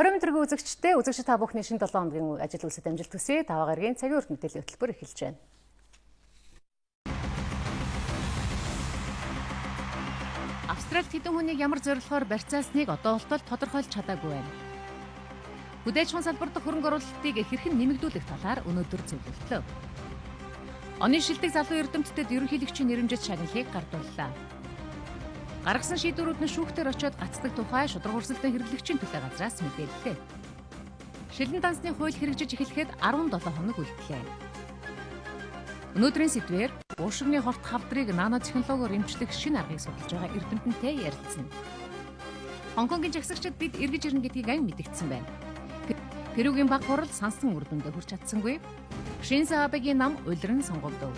Орой мэдрэг үзэгчтэй үзэгч та бүхний шинэ 7 хоногийн ажил үйлсэд амжилт хүсье. Таваагаргийн цагийн урт мэдээллийн хөтөлбөр эхэлж байна. Австралид хэдэн хүнийг ямар зорилгоор барьцаалсныг одоо болтол тодорхойлж чадаагүй байна. Хүдээж хүн салбарт хөрөнгө оруулалтыг хэрхэн нэмэгдүүлэх талаар өнөөдөр зөвлөлдлөө. Оны шилдэг залуу эрдэмтдэд ерөнхийлөгчийн нэрэмжит шагналыг гардууллаа. Гаргасан шийдвэрүүд нь шүүхтэр очиод гацдаг тухай шударга өрсөлдөөн хэрэглэгчийн төлөө газраас мэдээллээ. Шилэн дансны хууль хэрэгжиж эхлэхэд 17 хоног үлдлээ. Өнөөдрийн сэдвээр уушигны хорт хавдрыг нано технологиор эмчлэх шинэ аргыг судалж байгаа эрдэмтэнтэй ярилцсан. Хонконгийн жагсагчид бид эргэж ирнэ гэдгийг ань мэдгдсэн байна. Перугийн баг хурал сансан үр дүндээ хүрч чадсангүй. Шинзо Абегийн нам улиран сонголдов.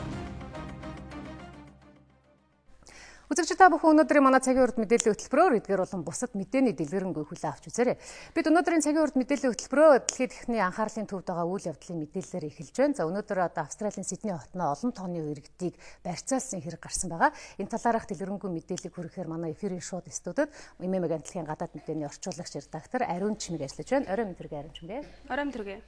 Үзэгч та бүхэн өнөөдрийн манай цагийн урт мэдээллийн хөтөлбөрөөр эдгээр болон бусад мэдээний дэлгэрэнгүй хүлээн авч үзээрэй. Бид өнөөдрийн цагийн урт мэдээллийн хөтөлбөрөө дэлхийд ихний анхаарлын төвд байгаа үйл явдлын мэдээллээр эхэлж байна. За өнөөдөр Австралийн Сидней хотноо олон тонны иргэдийг барьцаалсан хэрэг гарсан байгаа. Энэ талаарх дэлгэрэнгүй мэдээллийг хүргэхээр манай эфирийн шууд студид Имэмэг амтлагийн гадаад мэдээний орчуулагч редактор Ариун Чимэг ажиллаж байна. Орой мэдрэг Ариун Чимэг. Орой мэдрэг.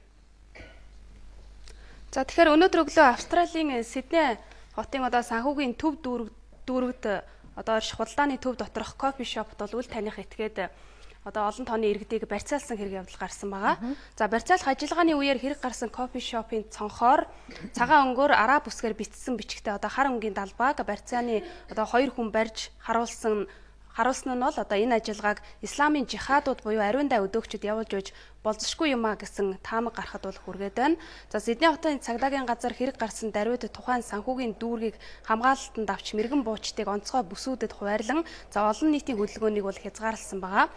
За тэгэхээр өнөөдөр өглөө Австралийн Сидней хотын санхүүгийн төв дүүрэгт орших худалдааны төв доторх кофе шопт бол үл таних этгээд олон тооны иргэдийг барьцаалсан хэрэг явдал гарсан байгаа. За барьцаалах ажиллагааны үеэр хэрэг гарсан кофе шопын цонхоор цагаан өнгөөр араб үсгээр бичсэн бичгтээ хар өнгийн далбааг барьцааны 2 хүн барьж харуулсан нь бол энэ ажиллагааг исламын жихадууд буюу ариун дай өдөөгчд явуулж өгч болзошгүй юм а гэсэн таамаг гарахад бол хүргээд байна. За Сидней хотын цагдаагийн газар хэрэг гарсан даруйд тухайн санхүүгийн дүүргийг хамгаалалтанд авч мэрэгэн буучдыг онцгой бүсүүдэд хуваарлан олон нийтийн хөдөлгөөнийг бол хязгаарласан байгаа.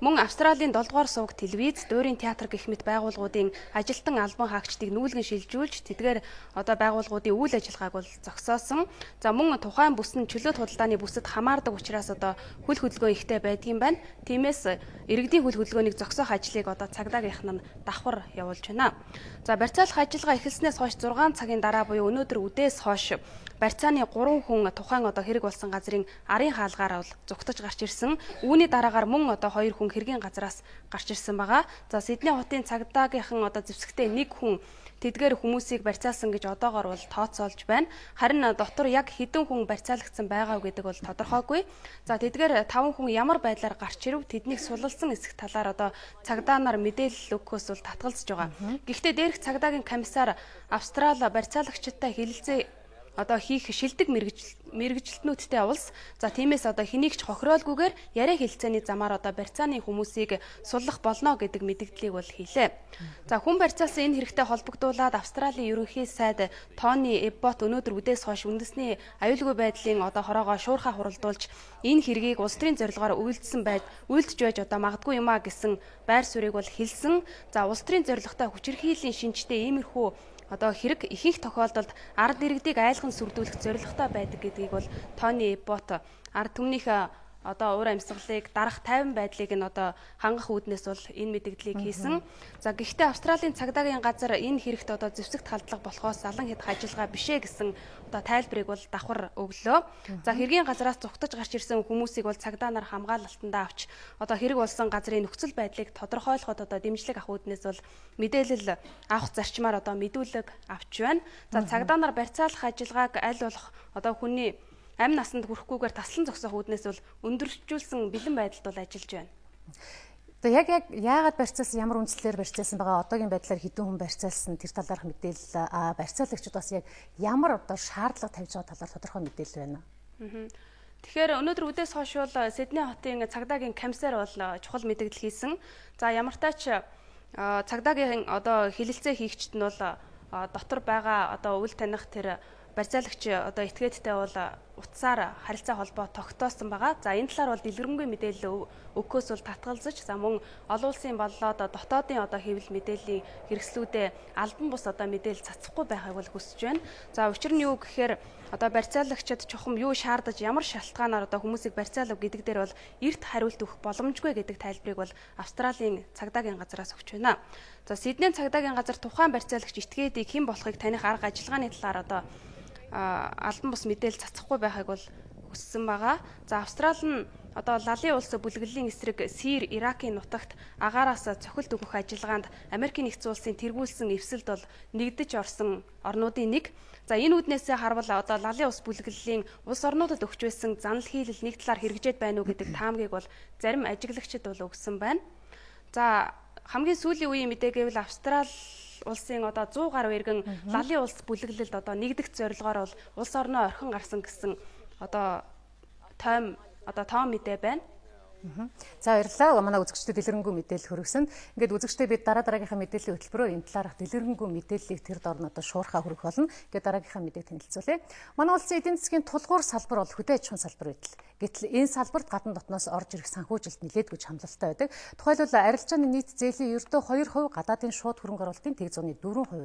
Мөн Австралийн 7 дугаар суваг телевиз, дуурийн театр гэх мэт байгууллагуудын ажилтан албан хаагчдыг нүүлгэн шилжүүлж тэдгээр байгууллагуудын үйл ажиллагааг бол зогсоосон. За мөн тухайн бүс нь чөлөөт худалдааны бүсэд хамаардаг учраас хөл хөдөлгөөн ихтэй байдгийн байна. Тиймээс иргэдийн хөл хөдөлгөөнийг зогсоох ажлыг цагдаагийнх нь давхар явуулж байна. За барьцаалах ажиллагаа эхэлснээс хойш 6 цагийн дараа буюу өнөөдөр үдээс хойш барьцааны 3 хүн тухайн хэрэг болсон газрын арын хаалгаар бол зугтаж гарч ирсэн. Үүний дараагаар мөн 2 хүн хэргийн газраас гарч ирсэн байгаа. За Сидней хотын цагдаагийнхан зэвсэгтээ 1 хүн тэдгээр хүмүүсийг барьцаалсан гэж одоогоор бол тооцоолж байна. Харин дотор яг хэдэн хүн барьцаалагдсан байгаа гэдэг бол тодорхойгүй. За тэдгээр 5 хүн ямар байдлаар гарч ирв тэднийг сулалсан эсэх талаар цагдаа нар мэдээлэл өгөхөөс бол татгалзаж байгаа. Гэхдээ дээрх цагдаагийн комиссар Австрали барьцаалагчтай хэлэлцээ хийх шилдэг мэргэжилтнүүдтэй улс. За тиймээс хэнийг ч хохироолгүйгээр яриа хэлцээний замаар барьцааны хүмүүсийг суллах болно гэдэг мэдгдлийг бол хийлээ. За хүн барьцаалсан энэ хэрэгтэй холбогдуулаад Австралийн ерөнхий сайд Тони Эббот өнөөдөр үдээс хойш үндэсний аюулгүй байдлын хороогоо шуурхаа хуралдуулж энэ хэргийг улс төрийн зорилгоор үйлдэж байж магадгүй юм а гэсэн байр суурийг бол хэлсэн. За улс төрийн зорилготой хүчирхийллийн шинжтэй иймэрхүү хэрэг ихэнх тохиолдолд ард иргэдийг айлган сүрдүүлэх зорилготой байдаг гэдгийг бол Тони Эббот ард түмнийхээ уур амьсгалыг дарах тайван байдлыг нь хангах үүднээс бол энэ мэдгдлийг хийсэн. За гэхдээ Австралийн цагдаагийн газар энэ хэрэгт зэвсэгт халдлага болохоос алан хэдх ажиллагаа бишээ гэсэн тайлбарыг бол давхар өглөө. За хэргийн газраас зугтаж гарч ирсэн хүмүүсийг бол цагдаа нар хамгаалалтандаа авч хэрэг болсон газрын нөхцөл байдлыг тодорхойлоход дэмжлэг авах үүднээс бол мэдээлэл авах зарчмаар мэдүүлэг авч байна. За цагдаа нар барьцаалах ажиллагааг аль болох хүний амь насанд хүрэхгүйгээр таслан зогсоох үүднээс бол өндөржүүлсэн бэлэн байдалд бол ажиллаж байна. Яг яагаад барьцаалсан, ямар үндслээр барьцаалсан байгаа, одоогийн байдлаар хэдэн хүн барьцаалсан тэр талаарх мэдээлэл барьцаалагчид бас яг ямар шаардлага тавьж байгаа талаар тодорхой мэдээлэл байна. Тэгэхээр өнөөдөр үдээс хойш бол Сидней хотын цагдаагийн комиссар бол чухал мэдээлэл хийсэн. За ямартай ч цагдаагийн хэлэлцээ хийгчд нь бол дотор байгаа үл таних тэр барьцаалагч этгээдтэй бол утсаар харилцаа холбоо тогтоосон байгаа. За энэ талаар бол дэлгэрэнгүй мэдээлэл өгөхөөс бол татгалзаж, за мөн олон улсын болоод дотоодын хэвлэл мэдээллийн хэрэгслүүдэд албан бус мэдээлэл цацахгүй байхыг бол хүсэж байна. За учир нь юу гэхээр барьцаалагчид чухам юу шаардаж ямар шалтгаанаар хүмүүсийг барьцаалав гэдэг дээр бол эрт хариулт өгөх боломжгүй гэдэг тайлбарыг бол Австралийн цагдаагийн газраас өгч байна. За Сидней цагдаагийн газар тухайн барьцаалагч этгээдийг хэн болохыг таних арга ажиллагааны талаар албан бус мэдээлэл цацахгүй байхыг бол хүссэн байгаа. За Австрали нь одоо Лалын улс бүлэглэлийн эсрэг Сир, Иракийн нутагт агаараас цохилт өгөх ажиллагаанд Америкийн нэгдсэн улсын тэргүүлсэн эвсэлд бол нэгдэж орсон орнуудын нэг. За энэ үүднээсээ харвал одоо Лалын улс бүлэглэлийн улс орнуудад өгч байсан занал хийлэл нэг талаар хэрэгжээд байна уу гэдэг таамгийг бол зарим ажиглагчид бол өгсөн байна. За хамгийн сүүлийн үеийн мэдээ гэвэл Австрали улсын одоо 100 гаруй иргэн Лалын улс бүлэглэлд одоо нэгдэх зорилгоор бол улс орноо орхин гарсан гэсэн одоо тоон мэдээ байна. За баярлалаа. Манай үзэгчдэд дэлгэрэнгүй мэдээлэл хүргэсэн. Ингээд үзэгчдэд бид дараагийнхаа мэдээллийн хөтөлбөрөөр энэ талаарх дэлгэрэнгүй мэдээллийг тэр дор нь одоо шуурхаа хүргэх болно. Ингээд дараагийнхаа мэдээг танилцуулъя. Манай улсын эдийн засгийн тулгуур салбар бол хөдөө аж ахуйн салбар байдал. Гэтэл энэ салбарт гадна дотноос орж ирэх санхүүжилт нэлээдгүй хамлалтай байдаг. Тухайлбал арилжааны нийт зээлийн ердөө 2%, гадаадын шууд хөрөнгө оруулалтын 1.4%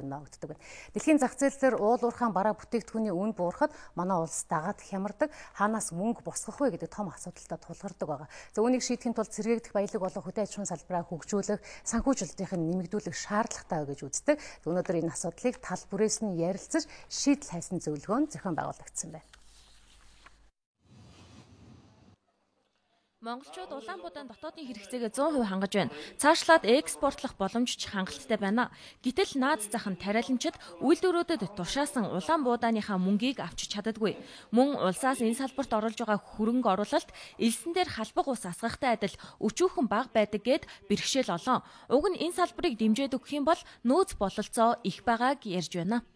ногддог байна. Дэлхийн зах зээл дээр уул уурхаан бараа бүтээгдэхүүний үн буурахад манай улс дагаад хямардаг, хаанаас мөнгө босгох вэ гэдэг том асуудалтай тулгардаг байгаа. За үүнийг шийдэхин тулд сэргээгдэх баялаг болон хөдөө аж ахуйн салбараа хөгжүүлэх, санхүүжилтийг нэмэгдүүлэх шаардлагатай гэж үздэг. Өнөөдөр энэ асуудлыг тал бүрээс нь ярилцаж шийдэл хайсан зөвлөгөө зохион байгуулагдсан байна. Монголчууд Улаанбаатарын дотоодын хэрэгцээгээ 100% хангаж байна. Цаашлаад экспортлох боломж ч хангалттай байна. Гэтэл наад зах нь тариаланчид үйлдвэрүүдэд тушаасан Улаанбаатарынхаа мөнгийг авчиж чаддаггүй. Мөн улсаас энэ салбарт оруулж байгаа хөрөнгө оруулалт элсэн дээр халбаг ус асгахтай адил өчүүхэн бага байдаг гэд бэрхшээл олон. Уг нь энэ салбарыг дэмжиж өгөх юм бол нөөц бололцоо их байгааг ярьж байна.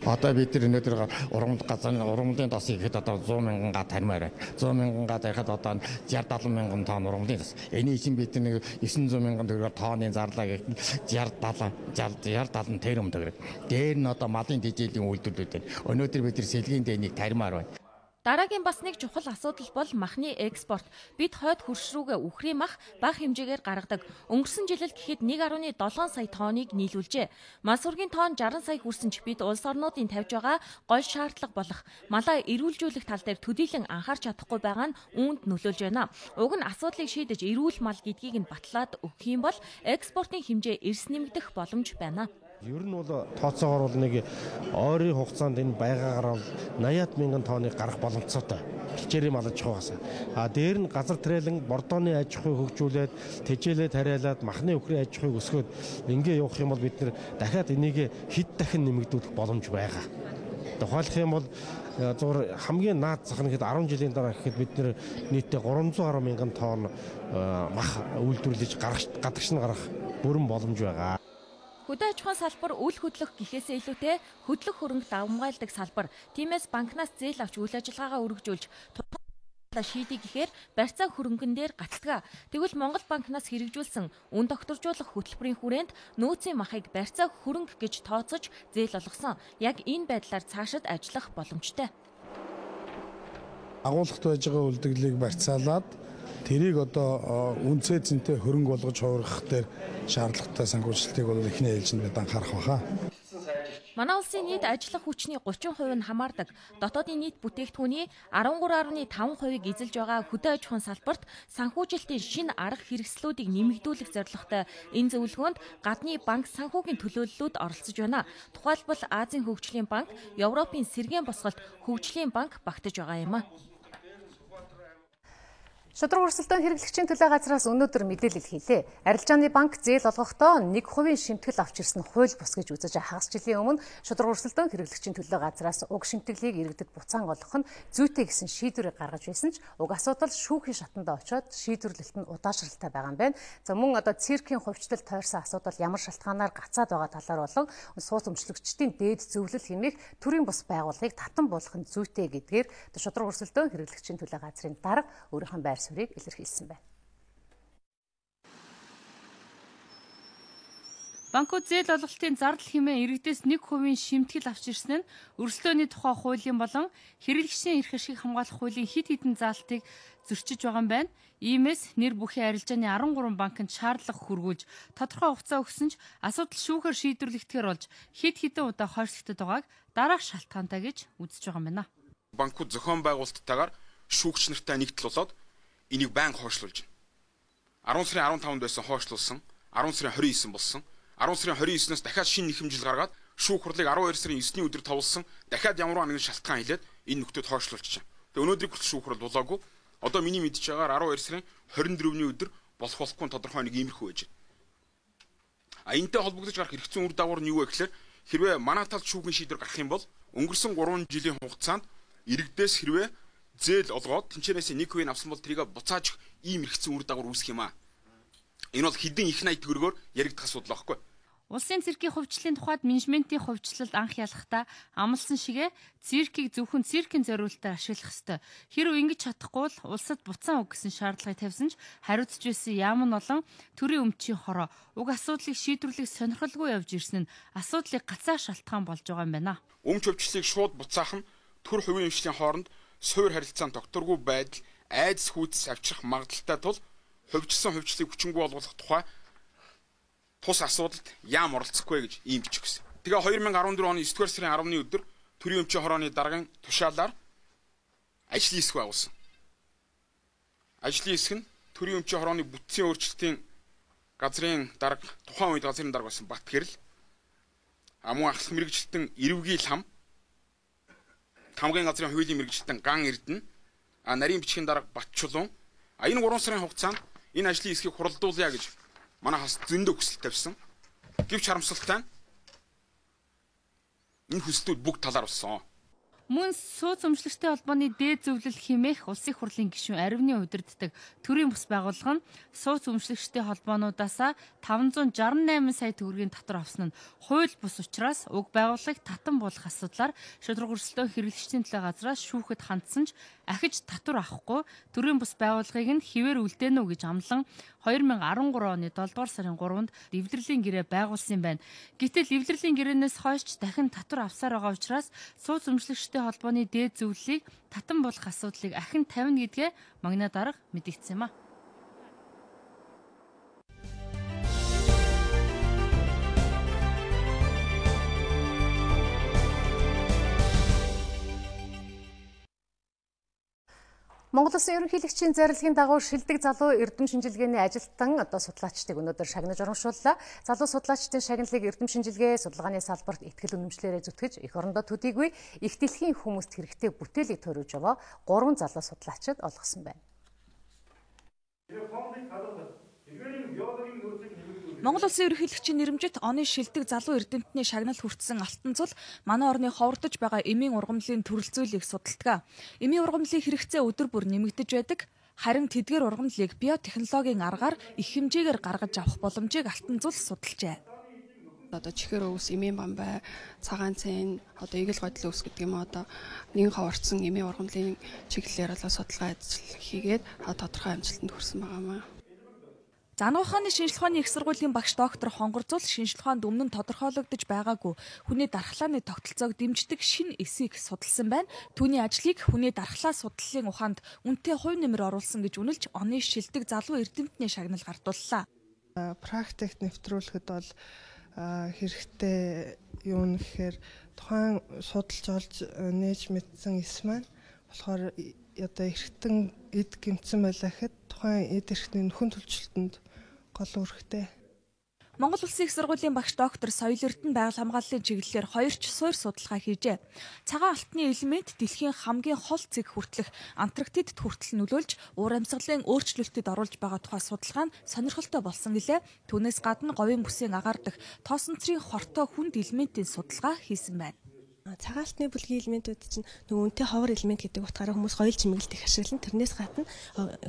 Одоо бид нар өнөөдөр ургамлын тос ихэд одоо 100 мянган га тармаар байна. 100 мянган га тарихад одоо 60-70 мянган тонн ургамлын тос. Эний чинь бид нэг 900 мянган төгрөгөөр тонны зарлаа гэх 60-70 тэрм төгрөг. Дээр нь одоо малын дижээлийн үйлдвэрлэлүүд байна. Өнөөдөр бид нар сэлгийн дэнийг тармаар байна. Дараагийн бас нэг чухал асуудал бол махны экспорт. Бид хойд хөрш рүүгээ үхрийн мах бага хэмжээгээр гаргадаг. Өнгөрсөн жилд гэхэд 1.7 сая тонныг нийлүүлжээ. Мал сүргийн тоон 60 сая хүрсэн ч бид улс орнуудын тавьж байгаа гол шаардлага болох малаа эрүүлжүүлэх тал дээр төдийлөн анхаарч чадахгүй байгаа нь үүнд нөлөөлж байна. Уг нь асуудлыг шийдэж эрүүл мал гэдгийг нь батлаад өгөх юм бол экспортын хэмжээ эрс нэмэгдэх боломж байна. Ер нь бол тооцоогоор бол нэг ойрын хугацаанд энэ байгаагаар 80 мянган тонныг гарах боломжтой. Хичээрийн мал аж ахуйгаас. Дээр нь газар тариалан бордооны аж ахуйг хөгжүүлээд тэжээлээ тариалаад махны өхрийн аж ахуйг өсгөөд ингээ явах юм бол бид нэр дахиад энийг хэд дахин нэмэгдүүлэх боломж байгаа. Тухайлх юм бол хамгийн наад зах нь хэд 10 жилийн дараа гэхэд бид нэр нийтдээ 310 мянган тонн мах үйлдвэрлэж гадагш нь гарах бүрэн боломж байгаа. Хөдөө аж ахуйн салбар үл хөдлөх гэхээсээ илүүтэй хөдлөх хөрөнгө давмгайлдаг салбар. Тиймээс банкнаас зээл авч үйл ажиллагаагаа өргөжүүлж шийдий гэхээр барьцаа хөрөнгөн дээр гацдаг. Тэгвэл Монгол банкнаас хэрэгжүүлсэн үн докторжуулах хөтөлбөрийн хүрээнд нөөцийн махыг барьцаа хөрөнгө гэж тооцож зээл олгосон. Яг энэ байдлаар цаашид ажиллах боломжтой. Агуулгад байж байгаа үлдэгдлийг барьцаалаад тэрийг одоо үнцээ зэнтэй хөрөнгө болгож хувиргах дээр шаардлагатай санхүүжилтийг бол эхний ээлжинд анхаарах баха. Манай улсын нийт ажиллах хүчний 30% нь хамаардаг. Дотоодын нийт бүтээгдэхүүний 13.5%-ийг эзэлж байгаа хөдөө аж ахуйн салбарт санхүүжилтийн шинэ арга хэрэгслүүдийг нэмэгдүүлэх зорилготой энэ зөвлөгөөнд гадны банк санхүүгийн төлөөллүүд оролцож байна. Тухайлбал Азийн хөгжлийн банк, Европын сэргээн босголт хөгжлийн банк багтаж байгаа юм а. Шудраг өрсөлдөөн хэрэглэгчийн төлөө газраас өнөөдөр мэдээлэл хийлээ. Арилжааны банк зээл олгохдоо 1% шимтгэл авч ирсэн хууль бус гэж үзэж хагас жилийн өмнө шудраг өрсөлдөөн хэрэглэгчийн төлөө газраас уг шимтгэлийг иргэдэд буцаан олгох нь зүйтэй гэсэн шийдвэрийг гаргаж байсан ч уг асуудал шүүхийн шатанд очоод шийдвэрлэлт нь удаашралтай байгаа юм байна. За мөн одоо циркийн хувьчлал тойрсон асуудал ямар шалтгаанаар гацаад байгаа талаар болон сууц өмчлөгчдийн дээд зөвлөл хэмээх төрийн бус байгууллагыг татан буулгах нь зүйтэй гэдгээр шудраг өрсөлдөөн хэрэглэгчийн төлөө газрын дарга өөрийнхөө байр суурийг илэрхийлсэн байна. Банкуд зээл олголтын зардал хэмээн иргэдээс 1% шимтгэл авч ирсэн нь өрсөлдөөний тухай хуулийн болон хэрэглэгчийн эрх ашиг хамгаалах хуулийн хэд хэдэн заалтыг зөрчиж байгаа юм байна. Иймээс нэр бүхий арилжааны 13 банкнд шаардлага хүргүүлж тодорхой хугацаа өгсөн ч асуудал шүүхээр шийдвэрлэгдэхээр болж хэд хэдэн удаа хойшлогдод байгааг дараах шалтгаантай гэж үзэж байгаа юм байна. Банкуд зохион байгуулалттайгаар шүүгч нартай нэгдэл болоод энийг байнга хойшлуулж байна. 10 сарын 15-нд байсан хойшлуулсан, 10 сарын 29 болсон. 10 сарын 29-наас дахиад шинэ нэхэмжил гаргаад шүүх хурлыг 12 сарын 9-ний өдөр тавуулсан. Дахиад ямар нэгэн шалтгаан хэлээд энэ нөхдөд хойшлуулж байна. Тэгээ өнөөдрийг хүртэл шүүх хурл болоогүй. Одоо миний мэдж байгаагаар 12 сарын 24-ний өдөр болох болохгүй тодорхой нэг иймэрхүү байж байна. Энтэй холбогдож гарах хэрэгцээ үр дагавар нь юу вэ гэхээр хэрвээ манай талд шүүхийн шийдвэр гарах юм бол өнгөрсөн 3 жилийн хугацаанд иргэдээс хэрвээ зээл олгоод тэнцэнээс 1% авсан бол тэрийг буцааж ийм хэрэгцээ үр дагавар үүсэх юм аа. Энэ бол хэдэн их 80 төгрөгөөр яригдах асуудал байхгүй. Улсын циркийн хувьчлалын тухайд менежментийн хувьчлалд анх ялахдаа амласан шигэ циркийг зөвхөн циркийн зориулалтаар ашиглах ёстой. Хэрвээ ингэж чадахгүй бол улсад буцаан үг гэсэн шаардлагыг тавьсан ч хариуцж байсан яам нь олон төрийн өмчийн хороо уг асуудлыг шийдвэрлэх сонирхолгүй явж ирсэн нь асуудлыг гацаа шалтгаан болж байгаа юм байна. Өмч өвчлөлийг шууд буцаах нь төр хувийн өмчлийн хооронд суур харилцаанд тогтворгүй байдал айдас хүйдэс авчрах магадaltaй тул хувьчилсан хувьчлалыг хүчингүй болгох тухай тус асуудалд яам оролцохгүй гэж иймж өгсөн. Тэгээ 2014 оны 9-р сарын 10-ны өдөр төрийн өмчийн хорооны даргын тушаалаар ажлын хэсэг байгуулсан. Ажлын хэсэг нь төрийн өмчийн хорооны бүтцийн өөрчлөлтийн газрын дарга тухайн үед газрын дарга байсан Батгэрэл мөн ахлах мэрэгжилтэн Ирвгийл хамгийн газрын хуулийн мэрэгжилтэн Ган Эрдэнэ нарийн бичгийн дарга Батчулуун энэ 3 сарын хугацаанд энэ ажлын хэсгийг хуралдуулъя гэж манай хас зөндөө хүсэлт тавьсан. Гэвч харамсалтай нь энэ хүслүүд бүгд талаар болсон. Мөн сууц өмчлөгчтэй холбооны дээд зөвлөл хэмээх улсын хурлын гишүүн Аривны удирддаг төрийн бус байгууллага нь сууц өмчлөгчтэй холбоонуудаасаа 568 сая төгрөгийн татвар авсан нь хууль бус учраас уг байгууллагыг татан буулгах асуудлаар шударга өрсөлдөөн хэрэглэгчдийн төлөө газраас шүүхэд хандсан ч ахиж татвар авахгүй төрийн бус байгууллагыг нь хിവэр үлдээнэ үү гэж амлан 2013 оны 7 дугаар сарын 3-нд эвдэрлийн гэрээ байгуулсан байна. Гэтэл эвдэрлийн гэрээнээс хойш дахин татвар авсаар байгаа учраас сууц өмчлөгчтэй холбооны дээд зөвлөлийг татан буулгах асуудлыг ахин тавина гэдгээ магнаа дарга мэдгдсэн юм а. Монгол Улсын ерөнхийлөгчийн зарилгын дагуу шилдэг залуу эрдэм шинжилгээний ажилтан судлаачдыг өнөөдөр шагнаж урамшууллаа. Залуу судлаачдын шагналыг эрдэм шинжилгээ судалгааны салбарт ихтгэл үнэмшлээрээ зүтгэж эх орондоо төдийгүй их дэлхийн хүмүүст хэрэгтэй бүтээлийг төрүүлж яваа 3 залуу судлаачид олгосон байна. Монгол Улсын ерөнхийлөгчийн нэрэмжит оны шилдэг залуу эрдэмтний шагнал хүртсэн Алтан цул манай орны ховордож байгаа эмийн ургамлын төрөл зүйлийг судалдаг. Эмийн ургамлын хэрэгцээ өдөр бүр нэмэгдэж байдаг. Харин тэдгээр ургамлыг биотехнологийн аргаар их хэмжээгээр гаргаж авах боломжийг Алтан цул судалжээ. Одоо чихэр өвс, эмийн бамбай, цагаан цэн, одоо эгэл годлын өвс гэдэг юм одоо нэгэн ховорцсон эмийн ургамлын чиглэлээр судалгаа ажил хийгээд тодорхой амжилтанд хүрсэн байгаамаа. Занах ухааны шинжилгээ ухааны их сургуулийн багш доктор Хонгор Зул шинжилгээ ухаанд өмнө нь тодорхойлогдож байгаагүй хүний дархлааны тогтолцоог дэмждэг шинэ эсийг судалсан байна. Түүний ажлыг хүний дархлаа судлалын ухаанд үнэтэй хувь нэмэр оруулсан гэж үнэлж оны шилдэг залуу эрдэмтний шагнал гартууллаа. Практикт нэвтрүүлэхэд бол хэрэгтэй юу нэхээр тухайн судалж олж нээж мэдсэн эс маань болохоор одоо эргэтэн эд гэмтсэн байлаа гэхэд тухайн эд эрхтний нөхөн төлөвчлөлтөнд гол үүрэгтэй. Монгол Улсын их сургуулийн багш доктор Соёл Эрдэнэ байгаль хамгааллын чиглэлээр 2 ч суур судалгаа хийжээ. Цагаан алтны элемент дэлхийн хамгийн хол цэг хүртэлх Антарктидд хүртэл нөлөөлж уур амьсгалын өөрчлөлтөд оруулж байгаа тухай судалгаа нь сонирхолтой болсон гэлээ. Түүнээс гадна говийн бүсийн агаар дах тоосонцрын хортой хүнд элементийн судалгаа хийсэн байна. Цагаан алтны бүлгийн элементүүд чинь нөгөө үнэтэй ховор элемент гэдэг утгаараа хүмүүс гоёл чимэглэлд их ашиглан. Тэрнээс гадна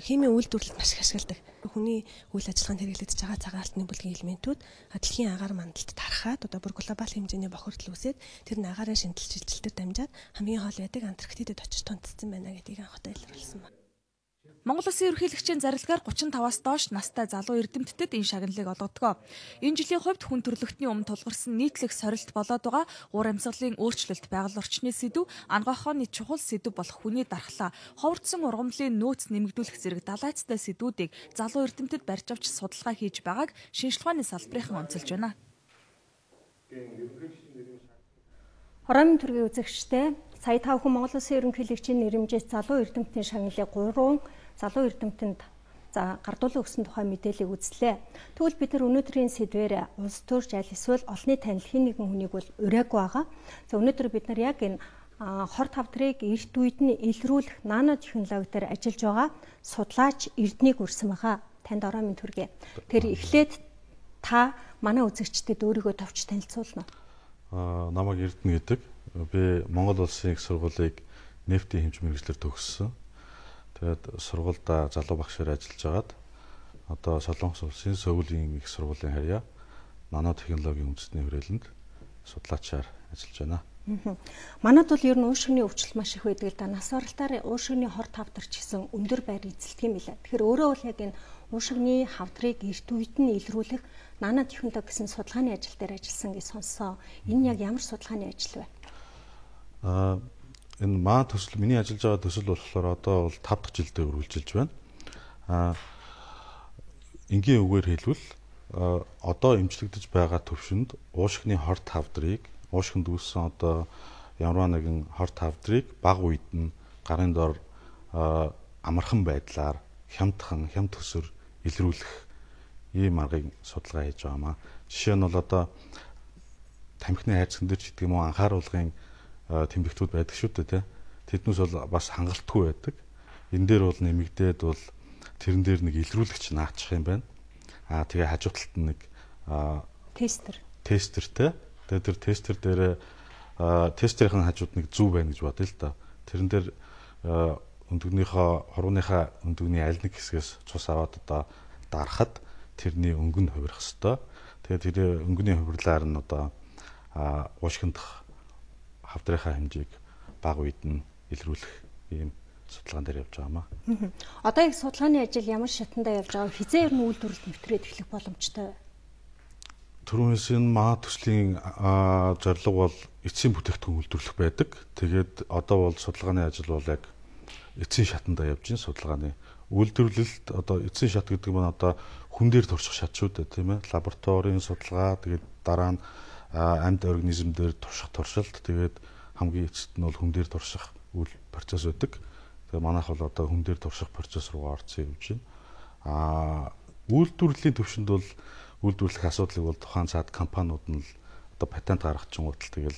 химийн үйлдвэрлэлд маш их ашигладаг. Хүний үйл ажиллагаанд хэрэглэгдэж байгаа цагаан алтны бүлгийн элементүүд дэлхийн агаар мандалд тархаад одоо бүр глобал хэмжээний бохирдол үүсээд тэр нь агаарын шинжилж шилжилтээр дамжаад хамгийн хол байдаг Антарктидад очиж тунцсан байна гэдгийг анхудаа илрүүлсэн байна. Монгол Улсын ерөнхийлөгчийн зарилгаар 35-аас доош настай залуу эрдэмтдэд энэ шагналыг олгодог. Энэ жилийн хувьд хүн төрөлхтний өмнө тулгарсан нийтлэг сорилт болоод байгаа уур амьсгалын өөрчлөлт, байгаль орчны сэдв, ангахооны чухал сэдв болох хүний дархлаа, ховордсон ургамлын нөөц нэмэгдүүлэх зэрэг далайцтай сэдвүүдийг залуу эрдэмтэд барьж авч судалгаа хийж байгааг шинжилгээ ухааны салбарынхан онцолж байна. Хорооны төргийн үзэгчтэй сая 5 хүн Монгол Улсын ерөнхийлөгчийн нэрэмжит залуу эрдэмтний шагналыг 3 залуу эрдэмтэнд гардуулан өгсөн тухай мэдээллийг үзлээ. Тэгвэл бид нар өнөөдрийн сэдвээр улс төрч аль эсвэл олонний танил хин нэгэн хүнийг бол ураагүй байгаа. За өнөөдөр бид нар яг энэ хор тавдрыг эрт үед нь илрүүлэх нано технологи дээр ажиллаж байгаа судлаач Эрднийг үрсэн байгаа. Танд ороо минь түргээ. Тэр эхлээд та манай үзэгчдэд өөрийгөө товч танилцуулна уу? Намайг Эрдэнэ гэдэг. Би Монгол Улсын их сургуулийг нефтийн хэмжээ мэргэжлэр төгссөн. Тэгээд сургуульд залуу багшаар ажиллаж агаад одоо Солонгос улсын Сөүлийн их сургуулийн харьяа нано технологийн үндэсний хүрээлэнд судлаачаар ажиллаж байна. Манайд бол ер нь уушигны өвчлөл маш их байдаг л да. Нас оролтоор уушигны хор тавдарч гэсэн өндөр байр эзэлдэг юм билээ. Тэгэхээр өөрөө бол яг энэ уушигны хавдрыг эрт үед нь илрүүлэх нано технологи гэсэн судалгааны ажил дээр ажилласан гэж сонссон. Энэ яг ямар судалгааны ажил вэ? Энэ маа төсөл миний ажиллаж байгаа төсөл болохоор одоо бол 5 дахь жилдээ үргэлжилж байна. Энгийн үгээр хэлбэл одоо эмчлэгдэж байгаа төвшөнд уушигны хор тавдрыг уушгинд үүссэн одоо ямар нэгэн хор тавдрыг бага үед нь гарын дор амархан байдлаар хямдхан хямд төсөр илрүүлэх ийм аргыг судалгаа хийж байгаамаа. Жишээ нь бол одоо тамхины хайрцагт дээр ч гэдэг юм уу анхааруулгын тэмдэгтүүд байдаг шүү дээ тий. Тэднээс бол бас хангалтгүй байдаг. Энэ дээр бол нэмэгдээд бол тэрэн дээр нэг илрүүлэгч наачих юм байна. Тэгээ хажуу талд нь нэг тестертэй. Тэгээ тэр тестер дээр тестерийн хажууд нэг зүү байна гэж бодъё л да. Тэрэн дээр өндөгнийхөө хурууныхаа өндөгний аль нэг хэсгээс цус аваад одоо дарахад тэрний өнгө нь хувирах хэвээр. Тэгээ тэр өнгөний хувирлаар нь одоо уушгинд хавдрынхаа хэмжээг бага үед нь илрүүлэх ийм судалгаан дээр явж байгаамаа. Одоо их судалгааны ажил ямар шатандаа явж байгаа? Хизээ ер нь үйлдвэрлэл нэвтрээд эхлэх боломжтой? Түрүүнээс энэ маа төслийн зорилго бол эцсийн бүтээгдэхүүн үйлдвэрлэх байдаг. Тэгээд одоо бол судалгааны ажил бол яг эцсийн шатандаа явж байна. Судалгааны үйлдвэрлэлд одоо эцсийн шат гэдэг нь одоо хүн дээр турших шат шүү дээ, тийм ээ. Лабораторийн судалгаа, тэгээд дараа нь амьд организм дээр турших туршилт, тэгээд хамгийн эцэст нь бол хүн дээр турших үйл процесс байдаг. Тэгээ манайх бол одоо хүн дээр турших процесс руу орсон явж байна. Үйлдвэрлэлийн төвшөнд бол үйлдвэрлэх асуудлыг бол тухайн цаад компаниуд нь л одоо патент гаргах ч юм уу тэгэл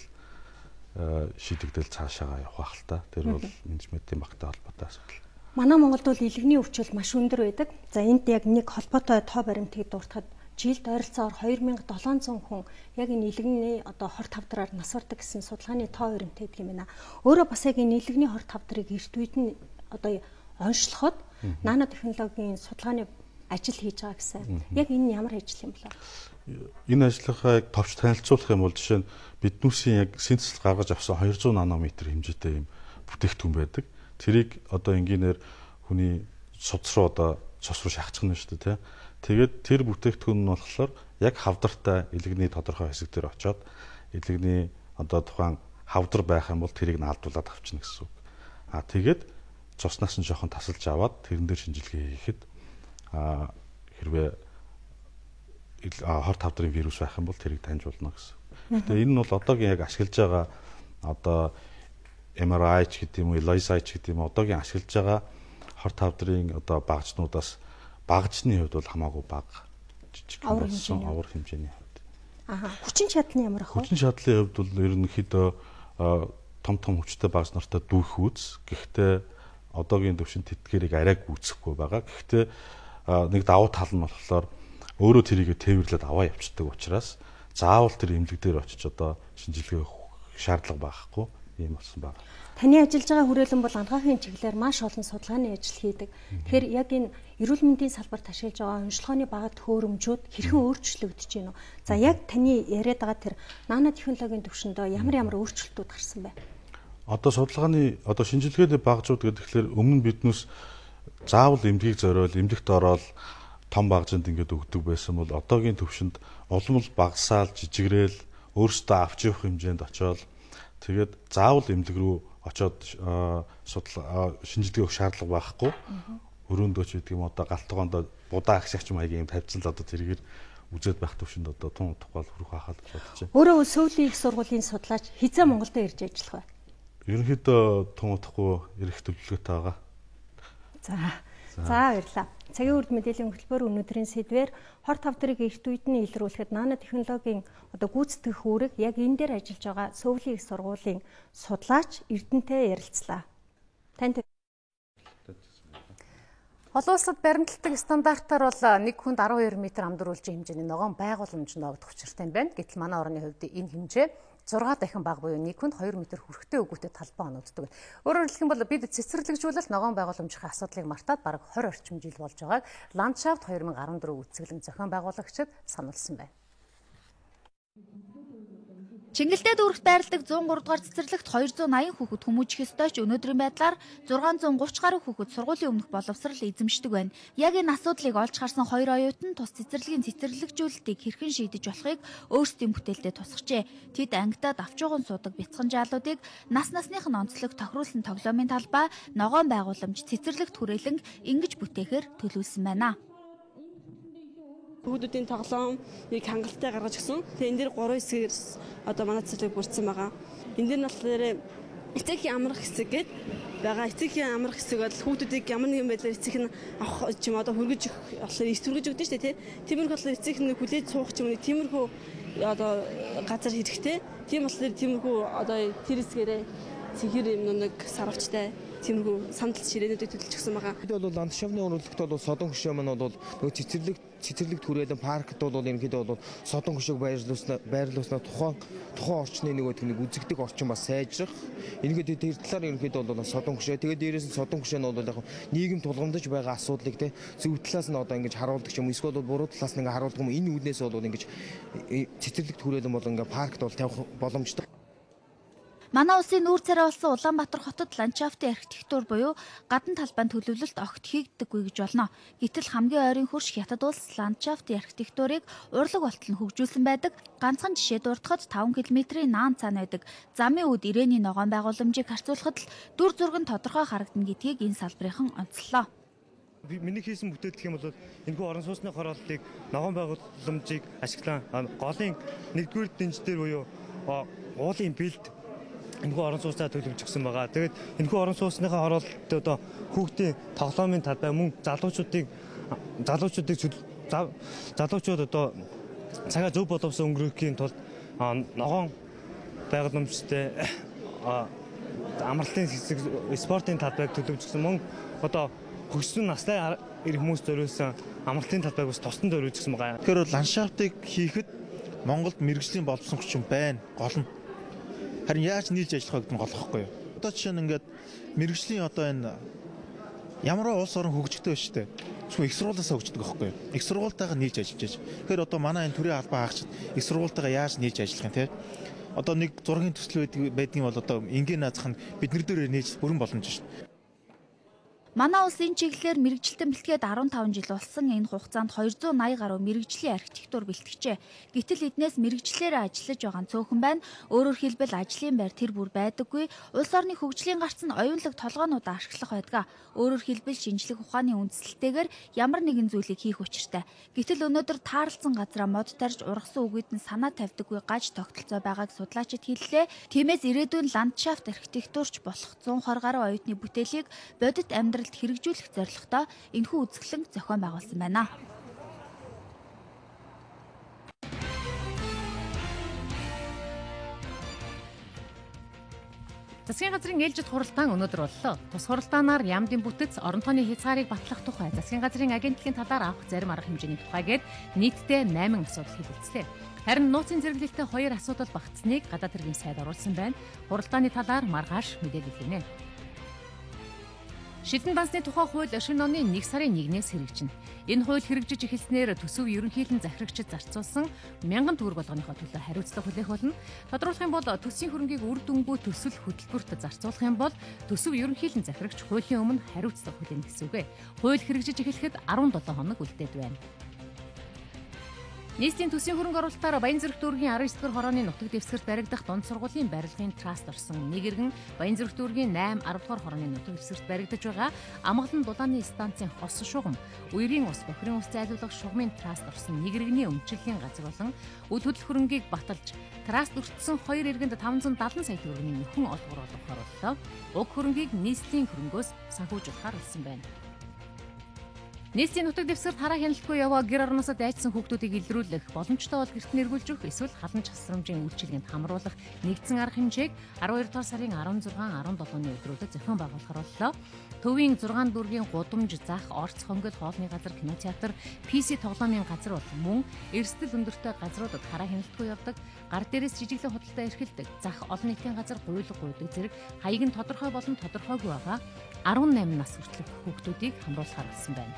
шийдэгдэл цаашаа явах л та. Тэр бол менежментийн багтай холбоотой асуудал. Манай Монголд бол илгэний өвчл маш өндөр байдаг. За энд яг нэг холбоотой тоо баримтыг дуртахад жилд ойролцоогоор 2700 хүн яг энэ илгэний одоо хор тавдраар нас ордог гэсэн судалгааны тоо баримт гэдэг юм байна. Өөрөө бас яг энэ илгэний хор тавдрыг эрт үед нь одоо онцлоход нано технологийн судалгааны ажил хийж байгаа гэсэн. Яг энэ ямар ажил юм бэ? Энэ ажлынхаа яг товч танилцуулах юм бол жишээ нь биднүүсийн яг синтез гаргаж авсан 200 нанометр хэмжээтэй юм бүтээгдэхүүн байдаг. Тэрийг одоо энгийнээр хүний судас руу одоо цус руу шахачих нь шүү дээ, тэгээд тэр бүтээгдэхүүн нь болохоор яг хавдартай илгэний тодорхой хэсэг дээр очиод илгэний одоо тухайн хавдар байх юм бол тэрийг нь алдуулаад авчна гэсэн үг. Тэгээд цуснаас нь жоохон тасалж аваад тэрэн дээр шинжилгээ хийхэд хэрвээ хор тавдрын вирус байх юм бол тэрийг таньжуулна гэсэн. Тэгээ энэ нь бол одоогийн яг ашиглаж байгаа одоо MRI ч гэдэг юм уу, ELISA ч гэдэг юм уу, одоогийн ашиглаж байгаа хор тавдрын одоо багажнуудаас багажны хувьд бол хамаагүй бага, жижиг болсон авар хэмжээний хувьд. Хүчин чадлын ямар ах вэ? Хүчин чадлын хувьд бол ерөнхийдөө том хүчтэй багаж нартай дүүх үүс. Гэхдээ одоогийн төвшин тэтгэрийг арай гүйцэхгүй байгаа. Гэхдээ нэг давуу тал нь болохоор өөрөө тэрийг тээвэрлээд аваа явцдаг учраас заавал тэр эмнэлэг дээр очиж одоо шинжилгээ шаардлага байхгүй юм болсон байна. Таны ажиллаж байгаа хүрээлэн бол анхаахын чиглэлээр маш олон судалгааны ажил хийдэг. Тэгэхээр яг энэ эрүүл мэндийн салбарт ашиглаж байгаа онцлогооны багад хөөрөмжүүд хэрхэн өөрчлөгдөж байна вэ? За яг таны яриад байгаа тэр нано технологийн төвшөндөө ямар өөрчлөлтүүд гарсан бэ? Одоо судалгааны одоо шинжилгээний багажууд гэхэлэр өмнө биднээс заавал эмнэлгийг зориул, эмнэлэгт ороод том багажинд ингээд өгдөг байсан бол одоогийн төвшөнд улам л багасаал жижигрээл өөрөөсөө авч явах хэмжээнд очиод тэгээд заавал эмнэлэг рүү очиод шинжилгээ өгөх шаардлага байхгүй. Өрөөндөө ч гэдэг юм одоо галтгоондоо будаа агшигч маягийн юм тавьсан л одоо тэргээр үзээд байх төвшөнд одоо тун утгаал хүрэх байхаа гэж бодож байна. Өөрөө Сөүлийн их сургуулийн судлаач хизээ Монголд ирж ажиллах вэ? Ерөнхийдөө тун утгагүй ирэх төлөвлөгөөтэй байгаа. За За баярлалаа. Цагийн үрд мэдээллийн хөтөлбөр өнөөдрийн сэдвээр хор тавдрыг эрт үед нь илрүүлэхэд нано технологийн гүйцэтгэх үүрэг яг энэ дээр ажиллаж байгаа Сөвлийн их сургуулийн судлаач Эрдэнэтэй ярилцлаа. Танд олон улсад баримтлагдаг стандартаар бол нэг хүнд 12 м амдар үлжийн хэмжээний ногоон байгууламж ногдох учиртай байна. Гэтэл манай орны хувьд энэ хэмжээ 6 дахин бага буюу нэг хүнд 2 м хүрэхтэй өгөөтэй талбай оногддог. Өөрөөр хэлэх юм бол бид цэцэрлэгжүүлэлт ногоон байгууламжийн асуудлыг мартаад бараг 20 орчим жил болж байгааг Ландшафт 2014 үзэсгэлэн зохион байгуулагчид сануулсан байна. Чингэлдээ дүүрэгт байрладаг 103 дугаар цэцэрлэгт 280 хүүхэд хүмүүжих ёстой ч өнөөдрийн байдлаар 630 гаруй хүүхэд сургуулийн өмнөх боловсрал эзэмшдэг байна. Яг энэ асуудлыг олж харсан хоёр оюутан тус цэцэрлэгийн цэцэрлэгжүүлэлтийг хэрхэн шийдэж болохыг өөрсдийн бүтээлдээ тусгажээ. Тэд ангидаад авчууган суудаг бяцхан жаалуудыг нас насных нь онцлог тохируулсан тоглоомын талбай, ногоон байгууламж, цэцэрлэгт хүрээлэн ингэж бүтээхээр төлөвлөсөн байна. Хүүхдүүдийн тоглоомыг хангалттай гаргаж гисэн. Тэгээ энэ дээр 3 хэсгээр одоо манай цэцэрлэг бүрдсэн байгаа. Энэ дээр нь болохоор эцэгхийн амрах хэсэг гээд байгаа. Эцэгхийн амрах хэсэг бол хүүхдүүдийг ямар нэгэн байдлаар эцэг нь авах ч юм одоо хөргөж болохоор эсвэргэж өгдөө шүү дээ тий. Тиймэрхүү болохоор эцэг нь хүлээж суух ч юм уу тиймэрхүү одоо газар хэрэгтэй. Тийм болохоор тиймэрхүү одоо тэр хэсгээрээ цэгэр юм нэг сарвчтай тиймэрхүү сандал ширээнүүдийг төлөвлөсөн байгаа. Бид бол ландшафтны өрнөлтөд бол содон хөшөө маань бол нөгөө цэцэрлэгт хүрээлэн паркт бол ерөнхийдөө бол содон хөшөөг байрлуулснаа тухайн орчны нөгөө төгнийг үзэгдэх орчин бас сайжрах. Ингээд тэр талаар ерөнхийдөө бол содон хөшөө. Тэгээд дээрээс нь содон хөшөө нь бол яг нийгэм тулгамдж байгаа асуудлыг те зөв талаас нь одоо ингэж харуулдаг юм. Эсвэл бол буруу талаас нь ингэ харуулдаг юм. Энэ үднээс бол ингэж цэцэрлэгт хүрээлэн бол ингэ паркт бол тавих боломжтой. Манай улсын нүүр царай болсон Улаанбаатар хотод ландшафтын архитектур буюу гадна талбайн төлөвлөлт огт хийгддэггүй гэж болно. Гэтэл хамгийн ойрын хөрш Хятад улс ландшафтын архитектурыг урлаг болтол нь хөгжүүлсэн байдаг. Ганцхан жишээ дурдахад 5 км-ийн наан цаана байдаг. Замын үд ирээний ногоон байгууламжийг харьцуулахад л дүр зураг нь тодорхой харагдана гэдгийг энэ салбарынхан онцлоо. Миний хийсэн бүтээл гэх юм бол энэхүү орон сууцны хорооллыг ногоон байгууламжийг ашиглан голын 1-р дэнж дээр буюу уулын бэлд энэхүү орон сууцаа төлөвлөжсөн байгаа. Тэгээд энэхүү орон сууцныхаа хороололт одоо хүүхдийн тоглоомын талбай мөн залуучууд одоо цагаа зөв боловсон өнгөрөөхийн тулд ногоон байгууламжтай амралтын хэсэг спортын талбайг төлөвлөжсөн мөн одоо хөгжсөн настай хүмүүс зориулсан амралтын талбайг бас тусдан зориулжсэн байгаа. Тэгэхээр ландшафтыг хийхэд Монголд мэргэжлийн боловсон хүчин байна. Гол нь харин яаж нийлж ажиллах гэдэг нь гол хэвгүй юу. Одоо жишээ нь ингээд мэргэжлийн одоо энэ ямар улс орон хөгжигдөө шүү дээ. Зөвхөн их сургуулиасаа хөгждөг байхгүй юу. Их сургуультайгаа нийлж ажиллаж байж. Тэгэхээр одоо манай энэ төрийн албан хаагчид их сургуультайгаа яаж нийлж ажиллах юм те. Одоо нэг зургийн төсөл байдгийн бол одоо энгийн наазах нь бидний дээр нээж бүрэн боломж шүү дээ. Манай улсын чиглэлээр мэрэгжилтэн бэлтгээд 15 жил болсон энэ хугацаанд 280 гаруй мэрэгжлийн архитектур бэлтгэжээ. Гэтэл эднээс мэрэгжлээр ажиллаж байгаа нь цөөхөн байна. Өөрөөр хэлбэл ажлын байр тэр бүр байдаггүй. Улс орны хөгжлийн гарц нь оюунлаг толгоонуудаа ашиглах байдаг. Өөрөөр хэлбэл шинжлэх ухааны үндсэлтэйгээр ямар нэгэн зүйлийг хийх учиртай. Гэтэл өнөөдөр таарлцсан газраа мод тарж ургасан үгэд нь санаа тавьдаггүй гаж тогтолцоо байгааг судлаачид хэллээ. Тиймээс ирээдүйн ландшафт архитектурч болох 120 гаруй оюутны бүтээлийг бодит амьдралд хэрэгжүүлэх зорилготой энэхүү үзэсгэлэн зохион байгуулсан байна. Засгийн газрын ээлжид хуралдаан өнөөдөр боллоо. Тус хуралдаанаар яамдын бүтэц, орон тооны хязгаарыг батлах тухай засгийн газрын агентлагийн талаар авах зарим арга хэмжээний тухайгээд нийтдээ 8 асуудал хэлэлцлээ. Харин нууцын зэрэглэлтэй 2 асуудал багтсныг гадаад хэргийн сайд оруулсан байна. Хуралдааны талаар маргааш мэдээлэл өгнө. Шилэн дансны тухай хууль шинэ оны 1 сарын 1-ээс хэрэгжинэ. Энэ хууль хэрэгжиж эхэлснээр төсөв ерөнхийлөн захирагчид зарцуулсан 1000 төгрөг болгоныхоо төлөө хариуцлага хүлээх болно. Тодорхойлох юм бол төсвийн хөрөнгийг үр дүнгүй төсөл хөтөлбөрт зарцуулах юм бол төсөв ерөнхийлөн захирагч хуулийн өмнө хариуцлага хүлээнэ гэсэн үг. Хууль хэрэгжиж эхлэхэд 17 хоног үлдээд байна. Нийслэлийн төсвийн хөрөнгө оруулалтаар Баянзүрх дүүргийн 19 дугаар хорооны нутаг дэвсгэрт баригдах дунд сургуулийн барилгын траст орсон нэг иргэн Баянзүрх дүүргийн 8 10 дугаар хорооны нутаг дэвсгэрт баригдаж байгаа Амгалан дулааны станцын хос шугам, үерийн ус, бохирын ус зайлуулах шугамын траст орсон нэг иргэний өмчлөлийн газар болон үйл хөдлөх хөрөнгийг баталж траст өртсөн 2 иргэнд 570 сая төгрөгийн нөхөн олгор олгохоор боллоо. Уг хөрөнгийг нийслэлийн хөрөнгөөс санхүүжүүлэхээр болсон байна. Нийсийн нутаг дэвсгэрт хараа хяналтгүй яваа гэр орноосоо дайцсан хүүхдүүдийг илрүүлэх, боломжтой бол гэрт нэргүүлж өгөх, эсвэл халамж хасрамжийн үйлчилгээнд хамруулах нэгдсэн арга хэмжээг 12 дугаар сарын 16, 17-ны өдрүүдэд зохион байгуулахар боллоо. Төвийн 6 дүүргийн гудамж, зах, орц, хонгол, хоолны газар, кинотеатр, PC тоглоомын газар бол мөн эрсдэл өндөртэй газруудад хараа хяналтгүй явдаг, гар дээрээс жижиглэн худалдаа эрхэлдэг, зах, олон нийтийн газар гуйлга гуйдаг зэрэг хаяг нь тодорхой болон тодорхойгүй байгаа 18 нас хүртэлх хүүхдүүдийг хамруулахар болсон байна.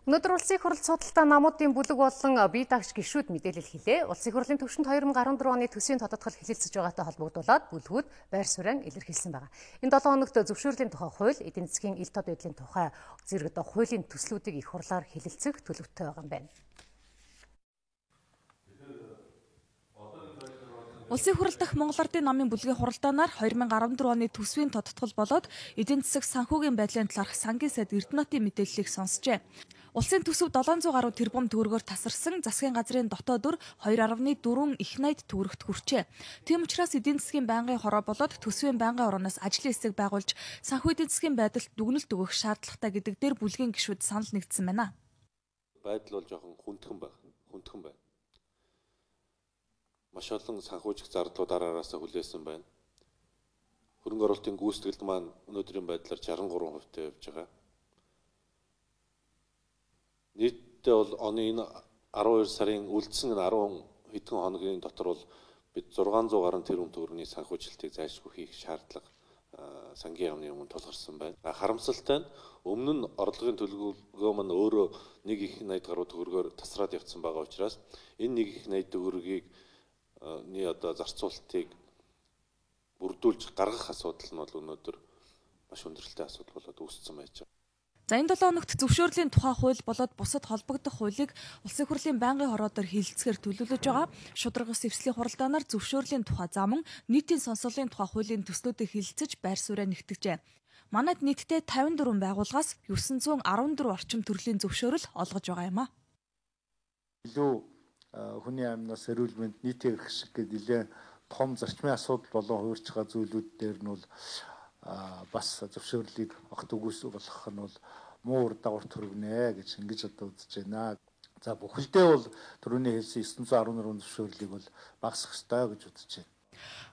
Өнөөдөр улсын хурлд судалтай намуудын бүлэг болон бие даагч гишүүд мэдээлэл хэлээ. Улсын хурлын төвшөнд 2014 оны төсвийн тодотгол хэлэлцэж байгаатай холбогдуулаад бүлгүүд байр суурин илэрхийлсэн байна. Энэ 7 хоногт зөвшөөрлийн тухай хууль, эдийн засгийн ил тод байдлын тухай зэрэг хуулийн төслүүдийг их хурлаар хэлэлцэх төлөвтэй байгаа юм байна. Улсын хурал дахь Монгол Ардын намын бүлгийн хуралдаанаар 2014 оны төсвийн тодотгол болоод эдийн засаг санхүүгийн байдлын талаарх сангийн сайд Эрдэнэтийн мэдээллийг сонсжээ. Улсын төсөв 700 гаруй тэрбум төгрөгөөр тасарсан засгийн газрын дотоод өр 2.4 их найд төгрөгт хүрчээ. Тийм учраас эдийн засгийн байнгын хороо болоод төсвийн байнгын орооноос ажлын хэсэг байгуулж санхүү эдийн засгийн байдалт дүгнэлт өгөх шаардлагатай гэдэг дээр бүлгийн гишүүд санал нэгдсэн байна. Байдал бол жоохон хүндхэн байна. Маш олон санхүүжих зардлууд араасаа хүлээсэн байна. Хөрөнгө оруулалтын гүйцэтгэлд маань өнөөдрийн байдлаар 63% явж байгаа. Нийтдээ бол оны энэ 12 сарын үлдсэн 10 хэдэн хоногийн дотор бол бид 600 гаруй тэрбум төгрөгийн санхүүжилтийг зайлшгүй хийх шаардлага сангийн яамны өмнө тулгарсан байна. Харамсалтай нь өмнө нь орлогын төлөвлөгөө маань өөрөө 1 их найд гаруй төгрөгөөр тасраад явсан байгаа учраас энэ 1 их найд төгрөгийг одоо зарцуулалтыг бүрдүүлж гаргах асуудал нь бол өнөөдөр маш өндөрлөлтэй асуудал болоод үүссэн байж байгаа. За энэ 7 хоногт зөвшөөрлийн тухай хууль болоод бусад холбогдох хуулийг улсын хурлын байнгын хороодоор хэлэлцэхээр төлөвлөж байгаа. Шударгас эвслийн хуралдаанаар зөвшөөрлийн тухай зам, нийтийн сонсголын тухай хуулийн төслүүдийг хэлэлцэж байр сууриа нэгтгэжээ. Манайд нийтдээ 54 байгууллагаас 914 орчим төрлийн зөвшөөрөл олгож байгаа юм а. Илүү хүний амнаас эрүүл мэнд нийтийн эрх шиг гэдэг нэлээд том зарчмын асуудал болон хуурч байгаа зүйлүүд дээр нь бол бас зөвшөөрлийг огт өгүүлэх нь бол муу үр дагавар төргнэ гэж ингэж одоо үзэж байна. За бүхэлдээ бол түрүүний хэлсэн 914 зөвшөөрлийг бол багасгах ёстой гэж үзэж байна.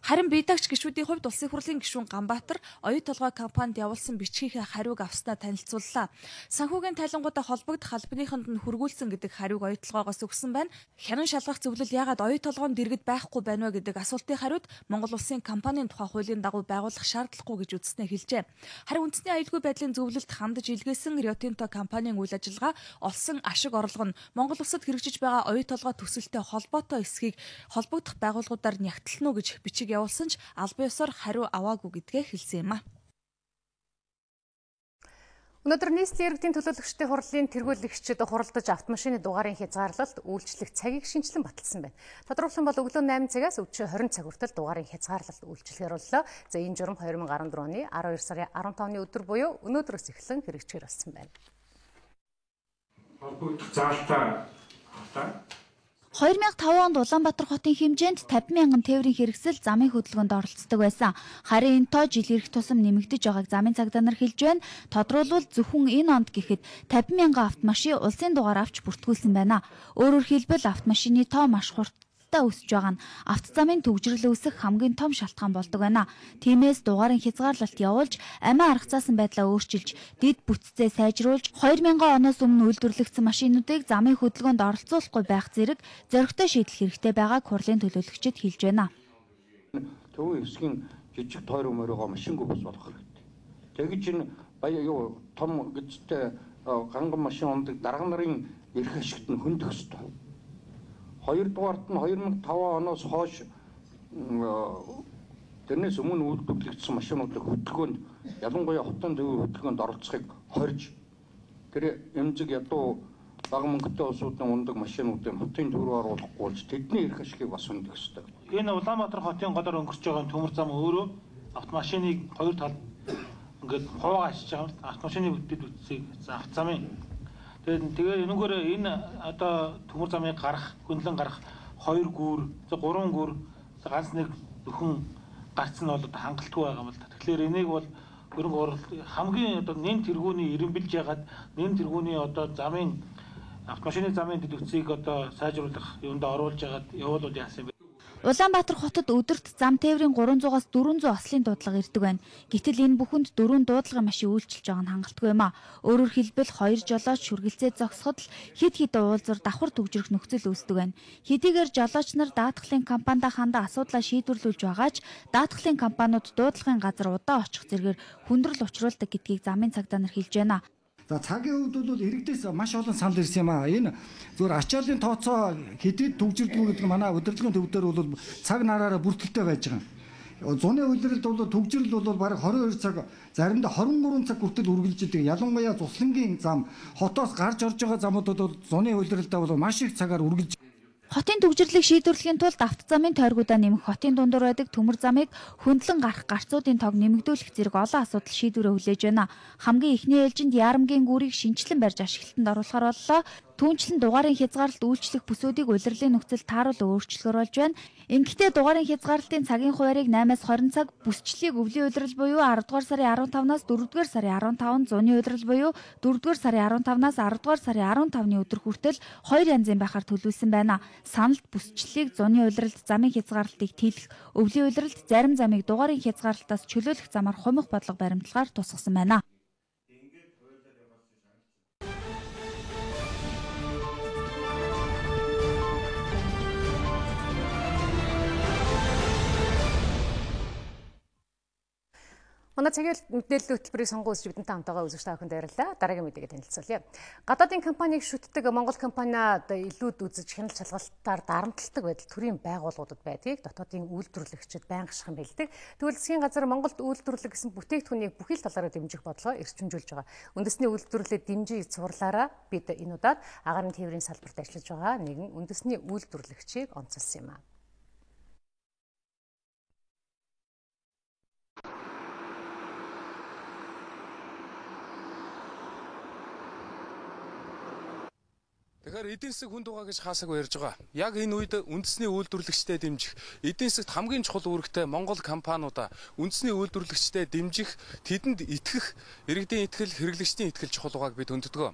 Харин бие даагч гишүүдийн хувьд улсын хурлын гишүүн Ганбаатар оюу толгой компанид явуулсан бичгийнхээ хариуг авснаа танилцууллаа. Санхүүгийн тайлангуудаа холбогдох албаныханд нь хүргүүлсэн гэдэг хариуг оюу толгойгоос өгсөн байна. Хянан шалгах зөвлөл яагаад оюу толгойн дэргэд байхгүй байна вэ гэдэг асуултын хариуд Монгол улсын компанийн тухай хуулийн дагуу байгуулах шаардлагагүй гэж үзснээ хэлжээ. Харин үндэсний аюулгүй байдлын зөвлөлд хандаж илгээсэн Rio Tinto компанийн үйл ажиллагаа олсон ашиг орлого нь Монгол улсад хэрэгжиж байгаа оюу толгой төсөлтэй холбоотой эсхийг холбогдох байгууллагуудаар нягтлана уу гэж бичиг явуулсан ч албан ёсоор хариу аваагүй гэдгээ хэлсэн юм а. Өнөөдөр нийслэлийн иргэдийн төлөөлөгчдийн хурлын тэргүүлэгчид хуралдаж автомашины дугаарын хязгаарлалт үйлчлэх цагийг шинжилэн баталсан байна. Тодорхойлсон бол өглөө 8 цагаас өдөржин 20 цаг хүртэл дугаарын хязгаарлалт үйлчлэхээр боллоо. За энэ журам 2014 оны 12 сарын 15-ны өдөр буюу өнөөдрөөс эхлэн хэрэгжихээр болсон байна. 2005 онд Улаанбаатар хотын хэмжээнд 50,000 тээврийн хэрэгсэл замын хөдөлгөөнд оролцдог байсан. Харин энэ тоо жил ирэх тусам нэмэгдэж байгааг замын цагдаа нар хэлж байна. Тодруулбал зөвхөн энэ онд гэхэд 50,000 автомашин улсын дугаар авч бүртгүүлсэн байна. Өөрөөр хэлбэл автомашины тоо маш хурдтай өсөж байгаа нь автозамын төгжрөл үүсэх хамгийн том шалтгаан болдог байна. Тиймээс дугаарын хязгаарлалт явуулж, амиа аргацаасан байдлаа өөрчилж, дэд бүтцээ сайжруулж, 2000 оноос өмнө үйлдвэрлэгдсэн машинуудыг замын хөдөлгөөнд оролцуулахгүй байх зэрэг зоригтой шийдэл хэрэгтэй байгааг хурлын төлөөлөгчид хэлж байна. Төвийн хэсгийн жижиг тойрог моройгоо машингүй бос болох хэрэгтэй. Тэгэж энэ баяа том гэжтэй ганган машин ундаг дарга нарын эрх ашигт нь хөндөх ёстой. Хоёрдугаарт нь 2005 оноос хойш тэрнээс өмнө үйлдвэрлэгдсэн машинуудыг хөдөлгөөнд ялангуяа хотын төвийн хөдөлгөөнд оролцохыг хорж тэр эмзэг ядуу бага мөнгөтэй улсуудын ундаг машинуудыг хотын төв рүү оруулахгүй болж тэдний эрх ашигыг бас хөндөх ёстой. Энэ Улаанбаатар хотын годоор өнгөрч байгаа төмөр зам өөрөө автомашиныг хоёр талд ингээд хуваагаа ашиж байгаа автомашины бүтэц бүтцийг автозамын Тэгээд энэгээр энэ одоо төмөр замыг хөндлөн гарах 2 гүр, 3 гүр, ганц нэг нөхөн гарц нь бол одоо хангалтгүй байгаа юм л да. Тэгэхээр энийг бол хөрөнгө оруулалт хамгийн одоо нэм тэргүүний ирэмбэлж ягаад нэм тэргүүний одоо замын автомашины замын дэдвцийг одоо сайжруулах юунд оруулж ягаад явуулвал яасан бэ? Улаанбаатар хотод өдөрт зам тээврийн 300-аас 400 ослын дуудлага ирдэг байна. Гэтэл энэ бүхэнд 4 дуудлагын машин үйлчилж байгаа нь хангалтгүй юм а. Өөрөөр хэлбэл 2 жолооч шүргэлцээ зогсоход л хид уулзар давхар төгжрөх нөхцөл үүсдэг байна. Хэдийгээр жолооч нар даатгалын компанида хандаа асуудлаа шийдвэрлүүлж байгаач даатгалын компаниуд дуудлагын газар удаа очих зэргээр хүндрэл учруулдаг гэдгийг замын цагдаа нар хэлж байна. За цагийн хувьд бол иргэдээс маш олон санал ирсэн юм аа. Энэ зөвхөн ачааллын тооцоо хэдийд төгжирдгүү гэдэг манай удирдлагын төв дээр бол цаг нараараа бүртгэлтэй байж байгаа. Зуны үйлрэлд бол төгжрөл бол бараг 22 цаг, заримдаа 23 цаг хүртэл үргэлжилж идэг. Ялангуяа Цуслангийн зам, хотоос гарч орж байгаа замуудад бол зуны үйлрэлдээ бол маш их цагаар үргэлж. Хотын төгжрлийг шийдвэрлэхийн тулд автозамын тойргуудаа нэмэх, хотын дундуур байдаг төмөр замыг хөндлөн гарах гарцуудын тоог нэмэгдүүлэх зэрэг олон асуудал шийдвэрээ хүлээж байна. Хамгийн эхний ээлжинд Яарамгийн гүрийг шинчлэн барьж ашиглалтанд оруулахар боллоо. Түүнчлэн дугаарын хязгаарлалт үйлчлэх бүсүүдийг улирлын нөхцөл тааруулан өөрчлөлөөр болж байна. Ингэхдээ дугаарын хязгаарлалтын цагийн хуваарийг 8-аас 20 цаг, бүсчлэгийг өвлийн улирал буюу 10 дугаар сарын 15-наас 4 дугаар сарын 15, зуны улирал буюу 4 дугаар сарын 15-наас 10 дугаар сарын 15-ны өдөр хүртэл 2 янзын байхаар төлөвлөсөн байна. Саналд бүсчлэгийг зуны улиралд замын хязгаарлалтыг тийлэх, өвлийн улиралд зарим замыг дугаарын хязгаарлалтаас чөлөөлөх замаар хумих бодлого баримтлагаар тусгасан байна. Манай цагийн мэдээллийн хөтөлбөрийг сонгон үзэж бидэнтэй хамтаага үзэгч та бүхэнд баярлалаа. Дараагийн мэдээгээ танилцуулъя. Гадаадын компанийг шүтдэг Монгол компаниуд илүүд үзэж хяналт шалгалтаар дарамтлагдаг байдал төрийн байгууллагуудад байдгийг дотоодын үйлдвэрлэгчид байнга шахам хэлдэг. Тэгвэл засгийн газар Монголд үйлдвэрлэх гэсэн бүтээгдэхүүнийг бүхий л талаараа дэмжих бодлогоо эрчимжүүлж байгаа. Үндэсний үйлдвэрлэлд дэмжиж цуурлаараа бид энэ удаад агаарын тээврийн салбарт ажиллаж байгаа нэгэн үндэсний үйлдвэрлэгчийг онцолсон юм а. Тэгэхээр эдийн засаг хүнд байгаа гэж хаасаагүй ярьж байгаа. Яг энэ үед үндэсний үйлдвэрлэгчдэд дэмжих, эдийн засагт хамгийн чухал үүрэгтэй Монгол компаниудаа үндэсний үйлдвэрлэгчдэд дэмжих, тэдэнд итгэх, иргэдийн итгэл, хэрэглэгчдийн итгэл чухал байгааг бид хүнддэг.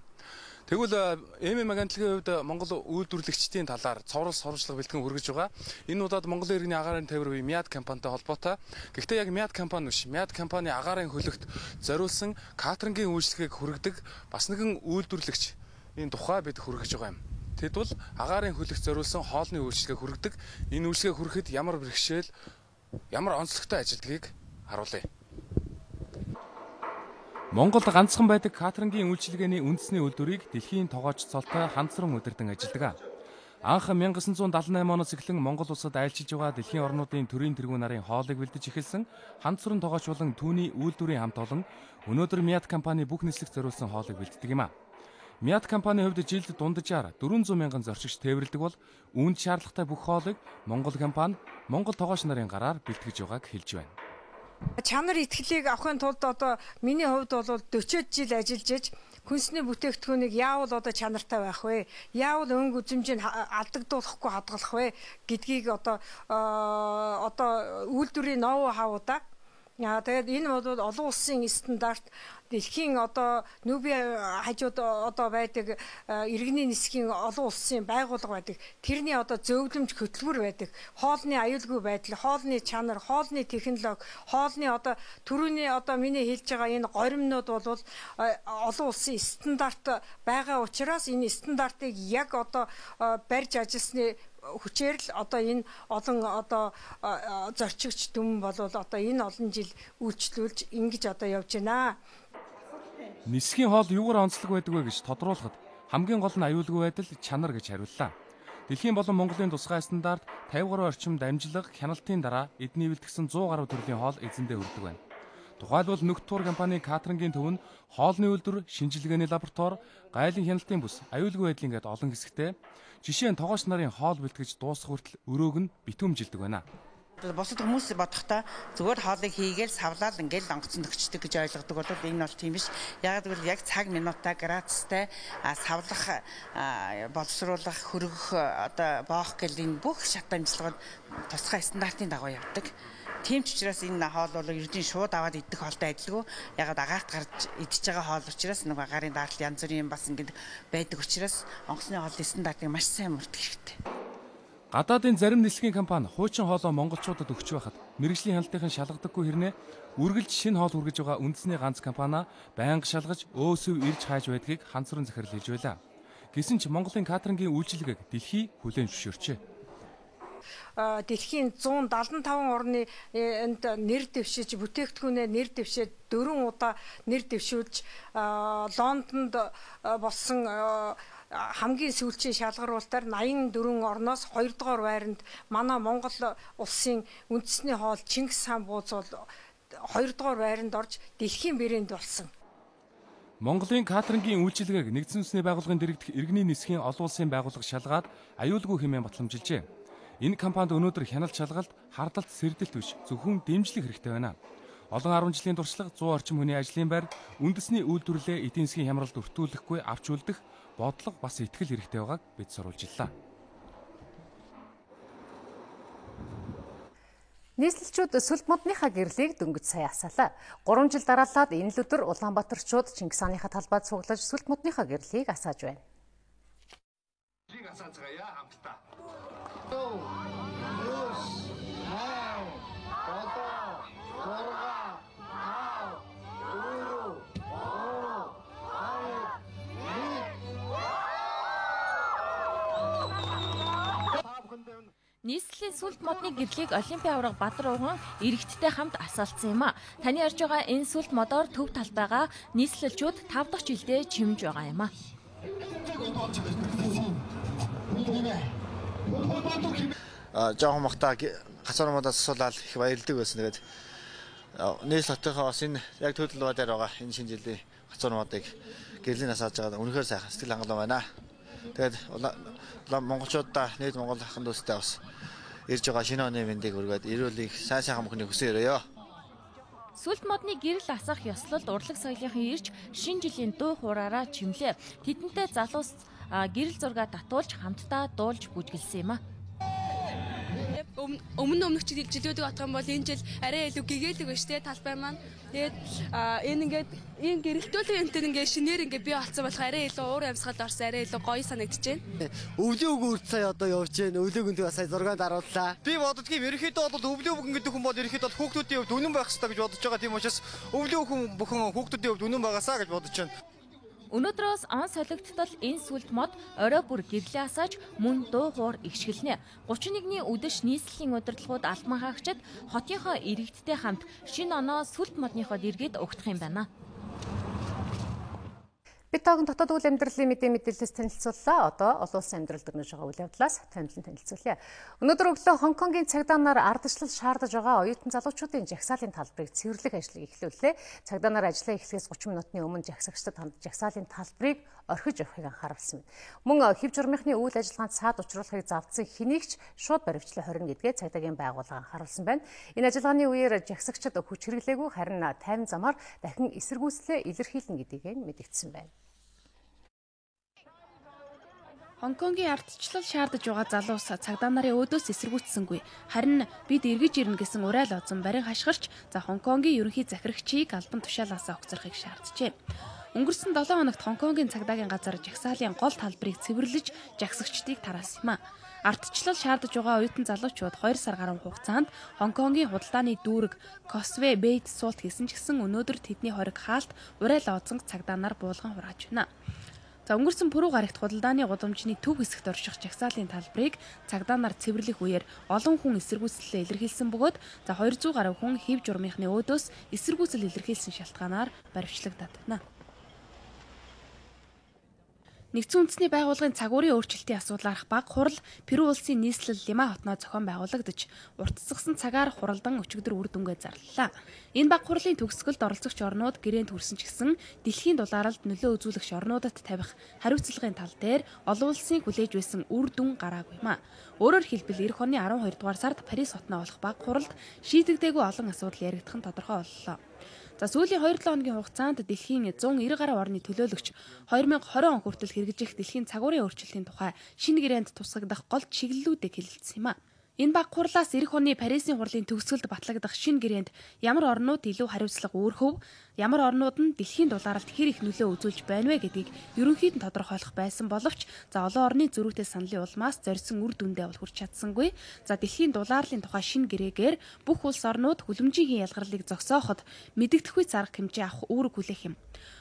Тэгвэл ММ агентлагийн хувьд Монгол үйлдвэрлэгчдийн талаар цоврал сурвалжлага бэлтгэн хүргэж байгаа. Энэ удаад Монголын иргэний агаарын тээвэр буюу МИАД компанитай холбоотой. Гэхдээ яг МИАД компани биш, МИАД компани агаарын хөлөгт зориулсан катерингийн үйлчлэгийг хүргэдэг бас нэгэн үйлдвэрлэгч энэ тухай бид хүргэж байгаа юм. Тэд бол агаарын хөлөгт зориулсан хоолны үйлчлэгийг хүргэдэг. Энэ үйлчлэгийг хүрэхэд ямар бэрхшээл, ямар онцлогтой ажилтгийг харуулъя. Монголд ганцхан байдаг катерингийн үйлчилгээний үндэсний үйлдвэрийг дэлхийн тогооч цолтой ханцран удирдан ажилладаг. Анх 1978 оноос эхлэн Монгол улсад айлчилж байгаа дэлхийн орнуудын төрийн тэргүүн нарын хоолыг бэлдэж эхэлсэн ханцран тогооч болон түүний үйлдвэрийн хамт олон өнөөдөр МИАД компани бүх нийслэгт зориулсан хоолыг бэлддэг юм а. МИАД компани хувьд жилд дунджаар 400 мянган зорчигч тээвэрлэдэг бол үүнд шаардлагатай бүх хоолыг Монгол компани Монгол тогооч нарын гараар бэлтгэж байгааг хэлж байна. Чанар итгэлийг авахын тулд одоо миний хувьд бол 40 жил ажиллаж хүнсний бүтээгдэхүүнийг яавал одоо чанартай байх вэ? Яавал өнгө үзэмжийг алдагдуулахгүй хадгалах вэ гэдгийг одоо үйлдвэрийн ноу хавуудаа тэгээд энэ бол олон улсын стандарт дэлхийн одоо нүүбийн хажууд одоо байдаг иргэний нисхийн олон улсын байгууллага байдаг. Тэрний одоо зөвлөмж хөтөлбөр байдаг. Хоолны аюулгүй байдал, хоолны чанар, хоолны технологи, хоолны одоо төрөний одоо миний хэлж байгаа энэ горимнууд бол олон улсын стандарт байгаа учраас энэ стандартыг яг одоо барьж ажилласны хүчээр л одоо энэ олон одоо зорчигч дүн бол одоо энэ олон жил үйлчлүүлж ингэж одоо явж байна. Нисхийн хоол юугаар онцлог байдаг вэ гэж тодруулахад хамгийн гол нь аюулгүй байдал чанар гэж хариуллаа. Дэлхийн болон Монголын тусгай стандарт 50 гаруй орчим дамжлага хяналтын дараа эдний бэлтгэсэн 100 гаруй төрлийн хоол эзэндээ хүрдэг байна. Тухайлбал Нүхт Тур компани катерингийн төв нь хоолны үйлдвэр, шинжилгээний лаборатори, гайлын хяналтын бүс, аюулгүй байдлын гээд олон хэсэгтэй. Жишээ нь тогооч нарын хоол бэлтгэж дуусах хүртэл өрөөг нь битүүмжилдэг байна. Бусад хүмүүс бодохдоо зүгээр хоолыг хийгээл савлаад ингээл онгоцон төгчдөг гэж ойлгодог бол энэ бол тийм биш. Яг гэвэл яг цаг минутаа градустай савлах, боловсруулах, хөргөх, одоо боох гэл энэ бүх шат амжилтууд тусгай стандартын дагуу явдаг. Тийм ч учраас энэ хоол бол ердийн шууд аваад идэх хоолтой адилгүй. Яг агаарт гарч идэж байгаа хоол учраас нэг агарын даатал янз бүрийн бас ингэ байдаг учраас онгоцны хоолны стандартыг маш сайн мөрдөх хэрэгтэй. Гадаадын зарим нислэгийн компани хуучин хоолоо монголчуудад өгч байхад мэргэжлийн хяналтын шалгадаггүй хэрнээ үргэлж шинэ хоол үргэж байгаа үндэсний ганц компани байнга шалгаж өөсөв ирж хайж байдгийг ханцрын захирал хэлж байлаа. Гэсэн ч Монголын катерингийн үйлчилгээг дэлхий хүлээн зөвшөөрчээ. Дэлхийн 175 орны энд нэр дэвшиж бүтээгдэхүүнээ нэр дэвшээд 4 удаа нэр дэвшүүлж Лондонд болсон хамгийн сүүлчийн шалгаруулалтаар 84 орноос 2 дугаар байранд манай Монгол улсын үндэсний хоол Чингис хаан бууз бол 2 дугаар байранд орж дэлхийн брэнд болсон. Монголын катерингийн үйлчилгээг нэгдсэн үндэсний байгууллагын дэргэдэх иргэний нисхийн олон улсын байгууллага шалгаад аюулгүй хэмээн батламжилжээ. Энэ компанид өнөөдөр хяналт шалгалт, хардалт, сэрдэлт биш зөвхөн дэмжлэг хэрэгтэй байна. Олон 10 жилийн туршлага 100 орчим хүний ажлын байр үндэсний үйлдвэрлэлээ эдийн засгийн хямралд өртүүлэхгүй авч үлдэх бодлого бас итгэл хэрэгтэй байгааг бид сурвалжиллаа. Нийслэлчүүд сүлд модныхаа гэрлийг дөнгөж сая асаалаа. 3 жил дараалаад энэ л өдөр Улаанбаатарчууд Чингис хааныхаа талбайд цуглаж сүлд модныхаа гэрлийг асааж байна. Нийслэлийн сүлд модны гэрлийг Олимпийн аварга Бадар ууган иргэдтэй хамт асаалцсан юм а. Таны ярьж байгаа энэ сүлд модоор төв талбайгаа нийслэлчүүд 5 дахь жилдээ чимж байгаа юм а. Жоохон махтаа гацаар модоос асуулаад их баярлдаг байсан. Тэгээд нийслэл хотынхоо бас энэ яг төв талбай дээр байгаа энэ шинэ жилийн гацаар модыг гэрлийн асааж байгаа үнэхээр сайхан сэтгэл хангалуун байна. Тэгээд монголчуудаа нийт монгол ахын дүүстэй бас ирж байгаа шинэ оны мэндийг хүргээд эрүүлийг сайн сайхан мөхний хүсэн өрөөё. Сүлд модны гэрэл асах ёслолд урлаг соёлынхан ирж шинэ жилийн дуу хуураараа чимлээ. Тэдэнтэй залуус гэрэл зургаа татуулж хамтдаа дуулж бүжгэлсэн юм а. Өмнөх жилүүдийг бодох юм бол энэ жил арай илүү гэгээлэг байна шүү дээ талбай маань. Тэгээд энэ ингээд ийм гэрэлтүүлэн энэ ингээд шинээр ингээд бий болсон болох арай илүү уур амьсгал орсон арай илүү гоё санагдаж байна. Өвлөг үрд сая одоо явж байна. Өвлөг өндөг сая 6-нд харууллаа. Би боддгийн ерөнхийдөө бол өвлөг гэдэг хүн бол ерөнхийдөө хүүхдүүдийн хувьд үнэн байх хэрэгтэй гэж бодож байгаа. Тийм учраас өвлөг хүн бүхэн хүүхдүүдийн хувьд үнэн байгаасаа гэж бодож байна. Өнөөдрөөс он солигдтол энэ сүлд мод орой бүр гэрлээ асааж мөн дуу хуур игшгэлнэ. 31-ний үдэш нийслэлийн удирдлагууд албан хаагчид хотынхоо иргэдтэй хамт шинэ оноо сүлд модныхоо дэргэд угтах юм байна. Бид таахан дотоод үйл амьдралын мэдээлэлээс танилцууллаа. Одоо олон улсын амьдралд өрнөж байгаа үйл явдлаас томилон танилцуулъя. Өнөөдөр өглөө Хонконгийн цагдаа нар ардчлал шаардаж байгаа оюутан залуучуудын жагсаалын талбарыг цэвэрлэх ажлыг эхлүүллээ. Цагдаа нар ажлаа эхлэхээс 30 минутын өмнө жагсагчдад ханд жагсаалын талбарыг орхиж явахыг анхааруулсан байна. Мөн хэв журмынхны үйл ажиллагаанд саад учруулахыг завдсан хэнийг ч шууд баривчлан хорин гэдгээ цагдаагийн байгууллага анхааруулсан байна. Энэ ажиллагааны үеэр жагсагчид хүч хэрэглээгүй харин тайван замаар дахин эсэргүүцлээ илэрхийлнэ гэдгийг мэдэгдсэн байна. Хонконгийн ардчлал шаардаж байгаа залуус цагдаа нарын өөдөөс эсэргүүцсэнгүй. Харин бид эргэж ирнэ гэсэн урайл оцсон барин хашгирч Хонконгийн ерөнхий захирагчийг албан тушаалаасаа огцорохыг шаарджээ. Өнгөрсөн 7 хоногт Хонконгийн цагдаагийн газар жагсаалын гол талбарыг цэвэрлэж жагсагчдыг тараасан юм а. Ардчлал шаардаж байгаа оюутан залуучууд 2 сар гаруй хугацаанд Хонконгийн худалдааны дүүрэг Косвей Бэйт суулт хийсэн ч гэсэн өнөөдөр тэдний хориг хаалт урайл оцсон цагдаа нар буулган хурааж байна. За өнгөрсөн пүрэв гарагт худалдааны гудамжны төв хэсэгт орших жагсаалын талбарыг цагдаа нар цэвэрлэх үеэр олон хүн эсэргүүцлээ илэрхийлсэн бөгөөд 200 гаруй хүн хэв журмынхны өөдөөс эсэргүүцэл илэрхийлсэн шалтгаанаар баривчлагдаад байна. Нэгдсэн үндэсний байгууллагын цагуурийн өөрчлөлтийн асуудлаарх баг хурал Перу улсын нийслэл Лима хотноо зохион байгуулагдаж, уртасгсан цагаар хуралдан өчигдөр үр дүнгээ зарлалаа. Энэ баг хурлын төгсгөлд оролцогч орнууд гэрээнд хүрсэн ч гэсэн дэлхийн дулаалд нөлөө үзүүлэгч орнуудад тавих хариуцлагын тал дээр олон улсын хүлээж байсан үр дүн гараагүй юм а. Өөрөөр хэлбэл эх оны 12 дугаар сард Парис хотноо болох баг хуралд шийдэгдээгүй олон асуудал яригдах нь тодорхой боллоо. За сүүлийн 2-7 хоногийн хугацаанд дэлхийн 190 гаруй орны төлөөлөгч 2020 он хүртэл хэрэгжих дэлхийн цагуурийн өөрчлөлтийн тухай шинэ гэрээнд тусгагдах гол чиглэлүүдийг хэлэлцсэн юм а. Энэ баг хурлаас эх оны Парисын хурлын төгсгөлд батлагдах шинэ гэрээнд ямар орнууд илүү хариуцлага өөрхөв, ямар орнууд нь дэлхийн дулаалд хэр их нөлөө үзүүлж байна вэ гэдгийг ерөнхийд нь тодорхойлох байсан боловч за олон орны зөрүүтэй саналын улмаас зорьсон үр дүндээ бол хүрч чадсангүй. За дэлхийн дулаалын тухай шинэ гэрээгээр бүх улс орнууд хүлэмжийн ялгарлыг зогсооход мэдэгдэхгүй зарга хэмжээ авах үүрэг хүлээх юм.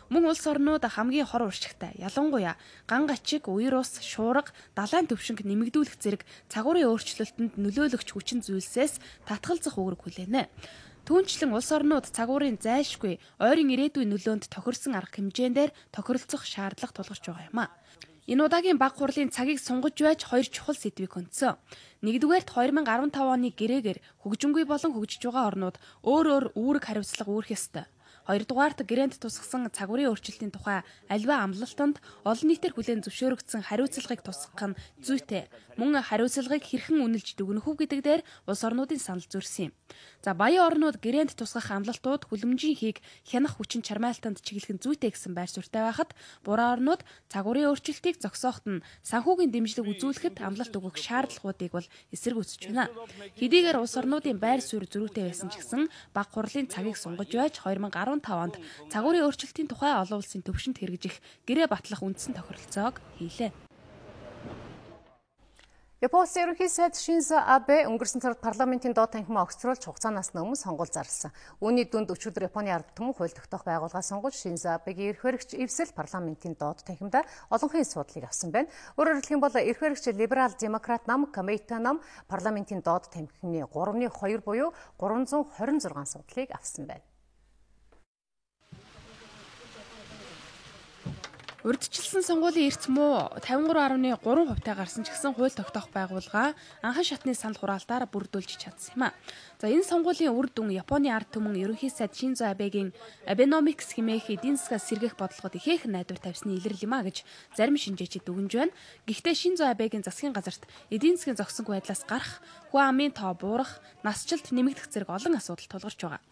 Мөн улс орнууд хамгийн хор уршигтай, ялангуяа ган гачиг, үер ус, шуурга, далайн төвшинг нэмэгдүүлэх зэрэг цагуурийн өөрчлөлтөнд нөлөөлөгч хүчин зүйлсээс татгалзах үүрэг хүлээнэ. Түүнчлэн улс орнууд цагуурийн зайлшгүй ойрын ирээдүйн нөлөөнд тохирсон арга хэмжээндээр тохиролцох шаардлага тулгарч байгаа юм а. Энэ удаагийн баг хурлын цагийг сунгаж байж хоёр чухал сэдвийг хөндсөн. Нэгдүгээрт 2015 оны гэрээгээр хөгжингүй болон хөгжиж байгаа орнууд өөр үүрэг хариуцлага үүрэх ёстой. Хоёрдугаарт гэрээнд тусгасан цагуурийн өөрчлөлтийн тухай аливаа амлалтанд олон нийтээр хүлээн зөвшөөрөгдсөн хариуцлагыг тусгах нь зүйтэй. Мөн хариуцлагыг хэрхэн үнэлж дүгнэх үү гэдэг дээр улс орнуудын санал зөрсөн юм. За баян орнууд гэрээнд тусгах амлалтууд хүлэмжийн хийг хянах хүчин чармайлтанд чиглэх нь зүйтэй гэсэн байр суурьтай байхад буруу орнууд цагуурийн өөрчлөлтийг зогсооход нь санхүүгийн дэмжлэг үзүүлэхэд амлалт өгөх шаардлагуудыг бол эсэргүүцэж байна. Хэдийгээр улс орнуудын байр суурь зөрүүтэй байсан ч гэсэн баг хурлын цагийг сунгаж байж 2015 онд цагуурийн өөрчлөлтийн тухай олон улсын төвшөнд хэрэгжих гэрээ батлах үндсэн тохиролцоог хийлээ. Японы ерөнхий сайд Шинзо Абе өнгөрсөн сард парламентын доод танхимаа огцруулж хугацаанаас өмнө сонгуул зарласан. Үүний дүнд өчигдөр Японы ард түмэн хууль тогтоох байгууллага сонгож Шинзо Абегийн эрх баригч эвсэл парламентын доод танхимдаа олонхын асуудлыг авсан байна. Өөрөөр хэлэх юм бол эрх баригч либерал демократ нам Камейта нам парламентын доод танхимны 3/2 буюу 326 асуудлыг авсан байна. Урьдчилсан сонгуулийн эрт муу 53.3%-тай гарсан ч гэсэн хууль тогтоох байгууллага анхан шатны санал хураалтаар бүрдүүлж чадсан юм а. За энэ сонгуулийн үр дүн Японы ард түмэн ерөнхий сайд Шинзо Абегийн Abenomics хэмээх эдийн засгаас сэргээх бодлогод ихээхэн найдвар тавьсны илэрлэл юм а гэж зарим шинжээчид дүгнж байна. Гэхдээ Шинзо Абегийн засгийн газарт эдийн засгийн зохисонгүй байдлаас гарах, хүн амын тоо буурах, насжилт нэмэгдэх зэрэг олон асуудал тулгарч байгаа.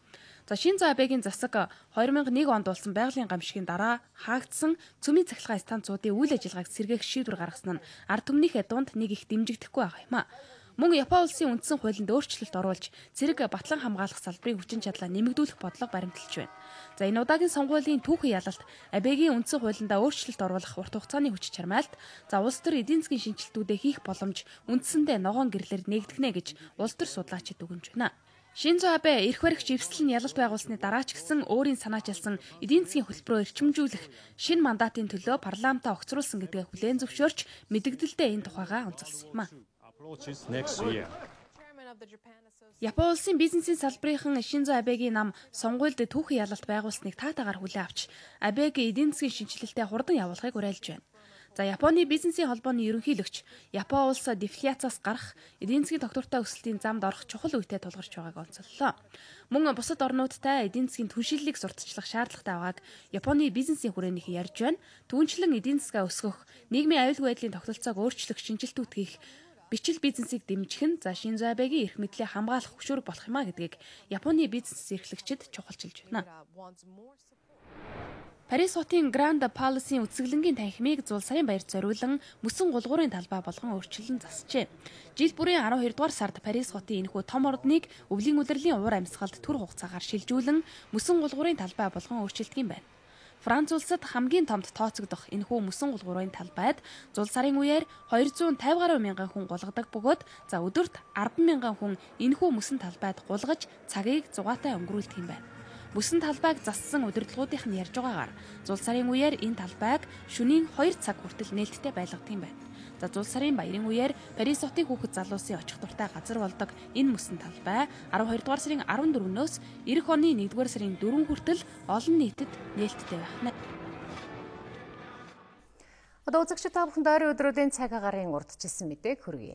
За Шинзо Абегийн засаг 2001 онд болсон байгалийн гамшигын дараа хаагдсан цөмийн цахилгаан станцуудын үйл ажиллагааг сэргээх шийдвэр гаргасан нь ард түмнийхээ дунд нэг их дэмжигдэхгүй байгаа юм а. Мөн Японы улсын үндсэн хуулинд өөрчлөлт оруулж цэрэг батлан хамгаалах салбарын хүчин чадлаа нэмэгдүүлэх бодлого баримталж байна. За энэ удаагийн сонгуулийн түүхэн ялалт Абегийн үндсэн хуулиндаа өөрчлөлт оруулах урт хугацааны хүч чармайлт, за улс төр эдийн засгийн шинжилтүүдээ хийх боломж үндсэндээ ногоон гэрлэр нээгдэнэ гэж улс төр судлаачид дүгнж байна. Шинзо Абе эрх баригч эвсэл нь ялалт байгуулсны дараа ч гэсэн өөрийн санаачилсан эдийн засгийн хөтөлбөрөөр эрчимжүүлэх шинэ мандатын төлөө парламентаа огцруулсан гэдгээ хүлээн зөвшөөрч мэдэгдэлдээ энэ тухайгаа онцолсон юм а. Японы улсын бизнесийн салбарынхан Шинзо Абегийн нам сонгуульд түүхэн ялалт байгуулсныг таатаагаар хүлээн авч Абег эдийн засгийн шинжилэлтэд хурдан явуулахыг уриалж байна. За Японы бизнесийн холбооны ерөнхийлөгч Японы улс дефляцаас гарах, эдийн засгийн тогтвортой өсөлтийн замд орох чухал үедээ тулгарч байгааг онцоллоо. Мөн бусад орнуудтай эдийн засгийн түншиллийг сурталчлах шаардлагатай байгааг Японы бизнесийн хүрээнийх ярьж байна. Түүнчлэн эдийн засгаа өсгөх, нийгмийн аюулгүй байдлын тогтолцоог өөрчлөх шинжилтүүд хийх, бичил бизнесийг дэмжих нь за Шинзо Абегийн эрх мэдлийг хамгаалах хөшүүрэг болох юм а гэдгийг Японы бизнес эрхлэгчид чухалчилж байна. Парис хотын Гранд Паласын үцэглэнгийн танхимыг зуул сарын баярт зориулан мөсөн гулгуурын талбай болгон өөрчилөн засжээ. Жил бүрийн 12 дугаар сард Парис хотын энэхүү том ордныг өвлийн улирлын уур амьсгалд түр хугацаагаар шилжүүлэн мөсөн гулгуурын талбай болгон өөрчилдөг юм байна. Франц улсад хамгийн томд тооцогдох энэхүү мөсөн гулгуурын талбайд зуул сарын үеэр 250 гаруй мянган хүн гулгадаг бөгөөд за өдөрт 10 мянган хүн энэхүү мөсөн талбайд гулгаж цагийг зугаатай өнгөрүүлдэг юм байна. Мөсөн талбайг зассан удирдлагуудынх нь ярьж байгаагаар зуул сарын үеэр энэ талбайг шөнийн 2 цаг хүртэл нээлттэй байлгадаг юм байна. За зуул сарын баярын үеэр Парис хотын хүүхэд залуусын очих дуртай газар болдог энэ мөсөн талбай 12 дугаар сарын 14-өөс эх оны 1 дугаар сарын 4 хүртэл олон нийтэд нээлттэй байх нь. Одоо үзэгчид та бүхэнд ойрын өдрүүдийн цаг агарын урдчилсан мэдээг хүргэе.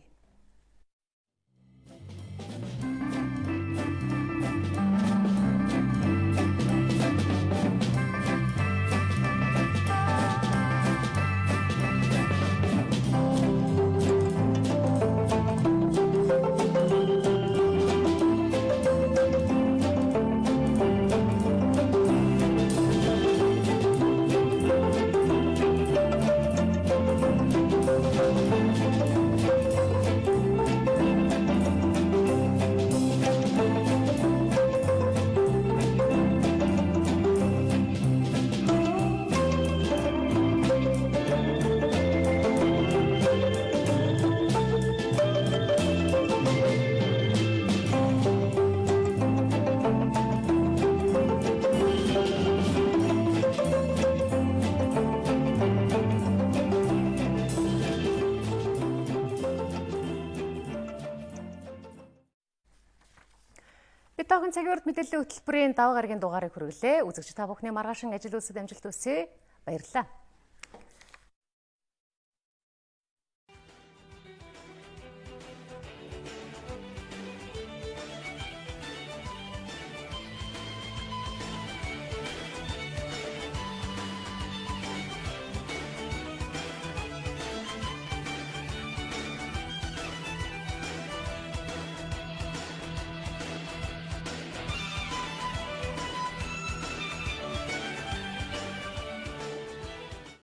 Битаахан цагийн урд мэдээллийн хөтөлбөрийн даваа гарагийн дугаарыг хүргэлээ. Үзэгч та бүхний маргаашин ажил үйлсэд амжилт хүсье. Баярлалаа.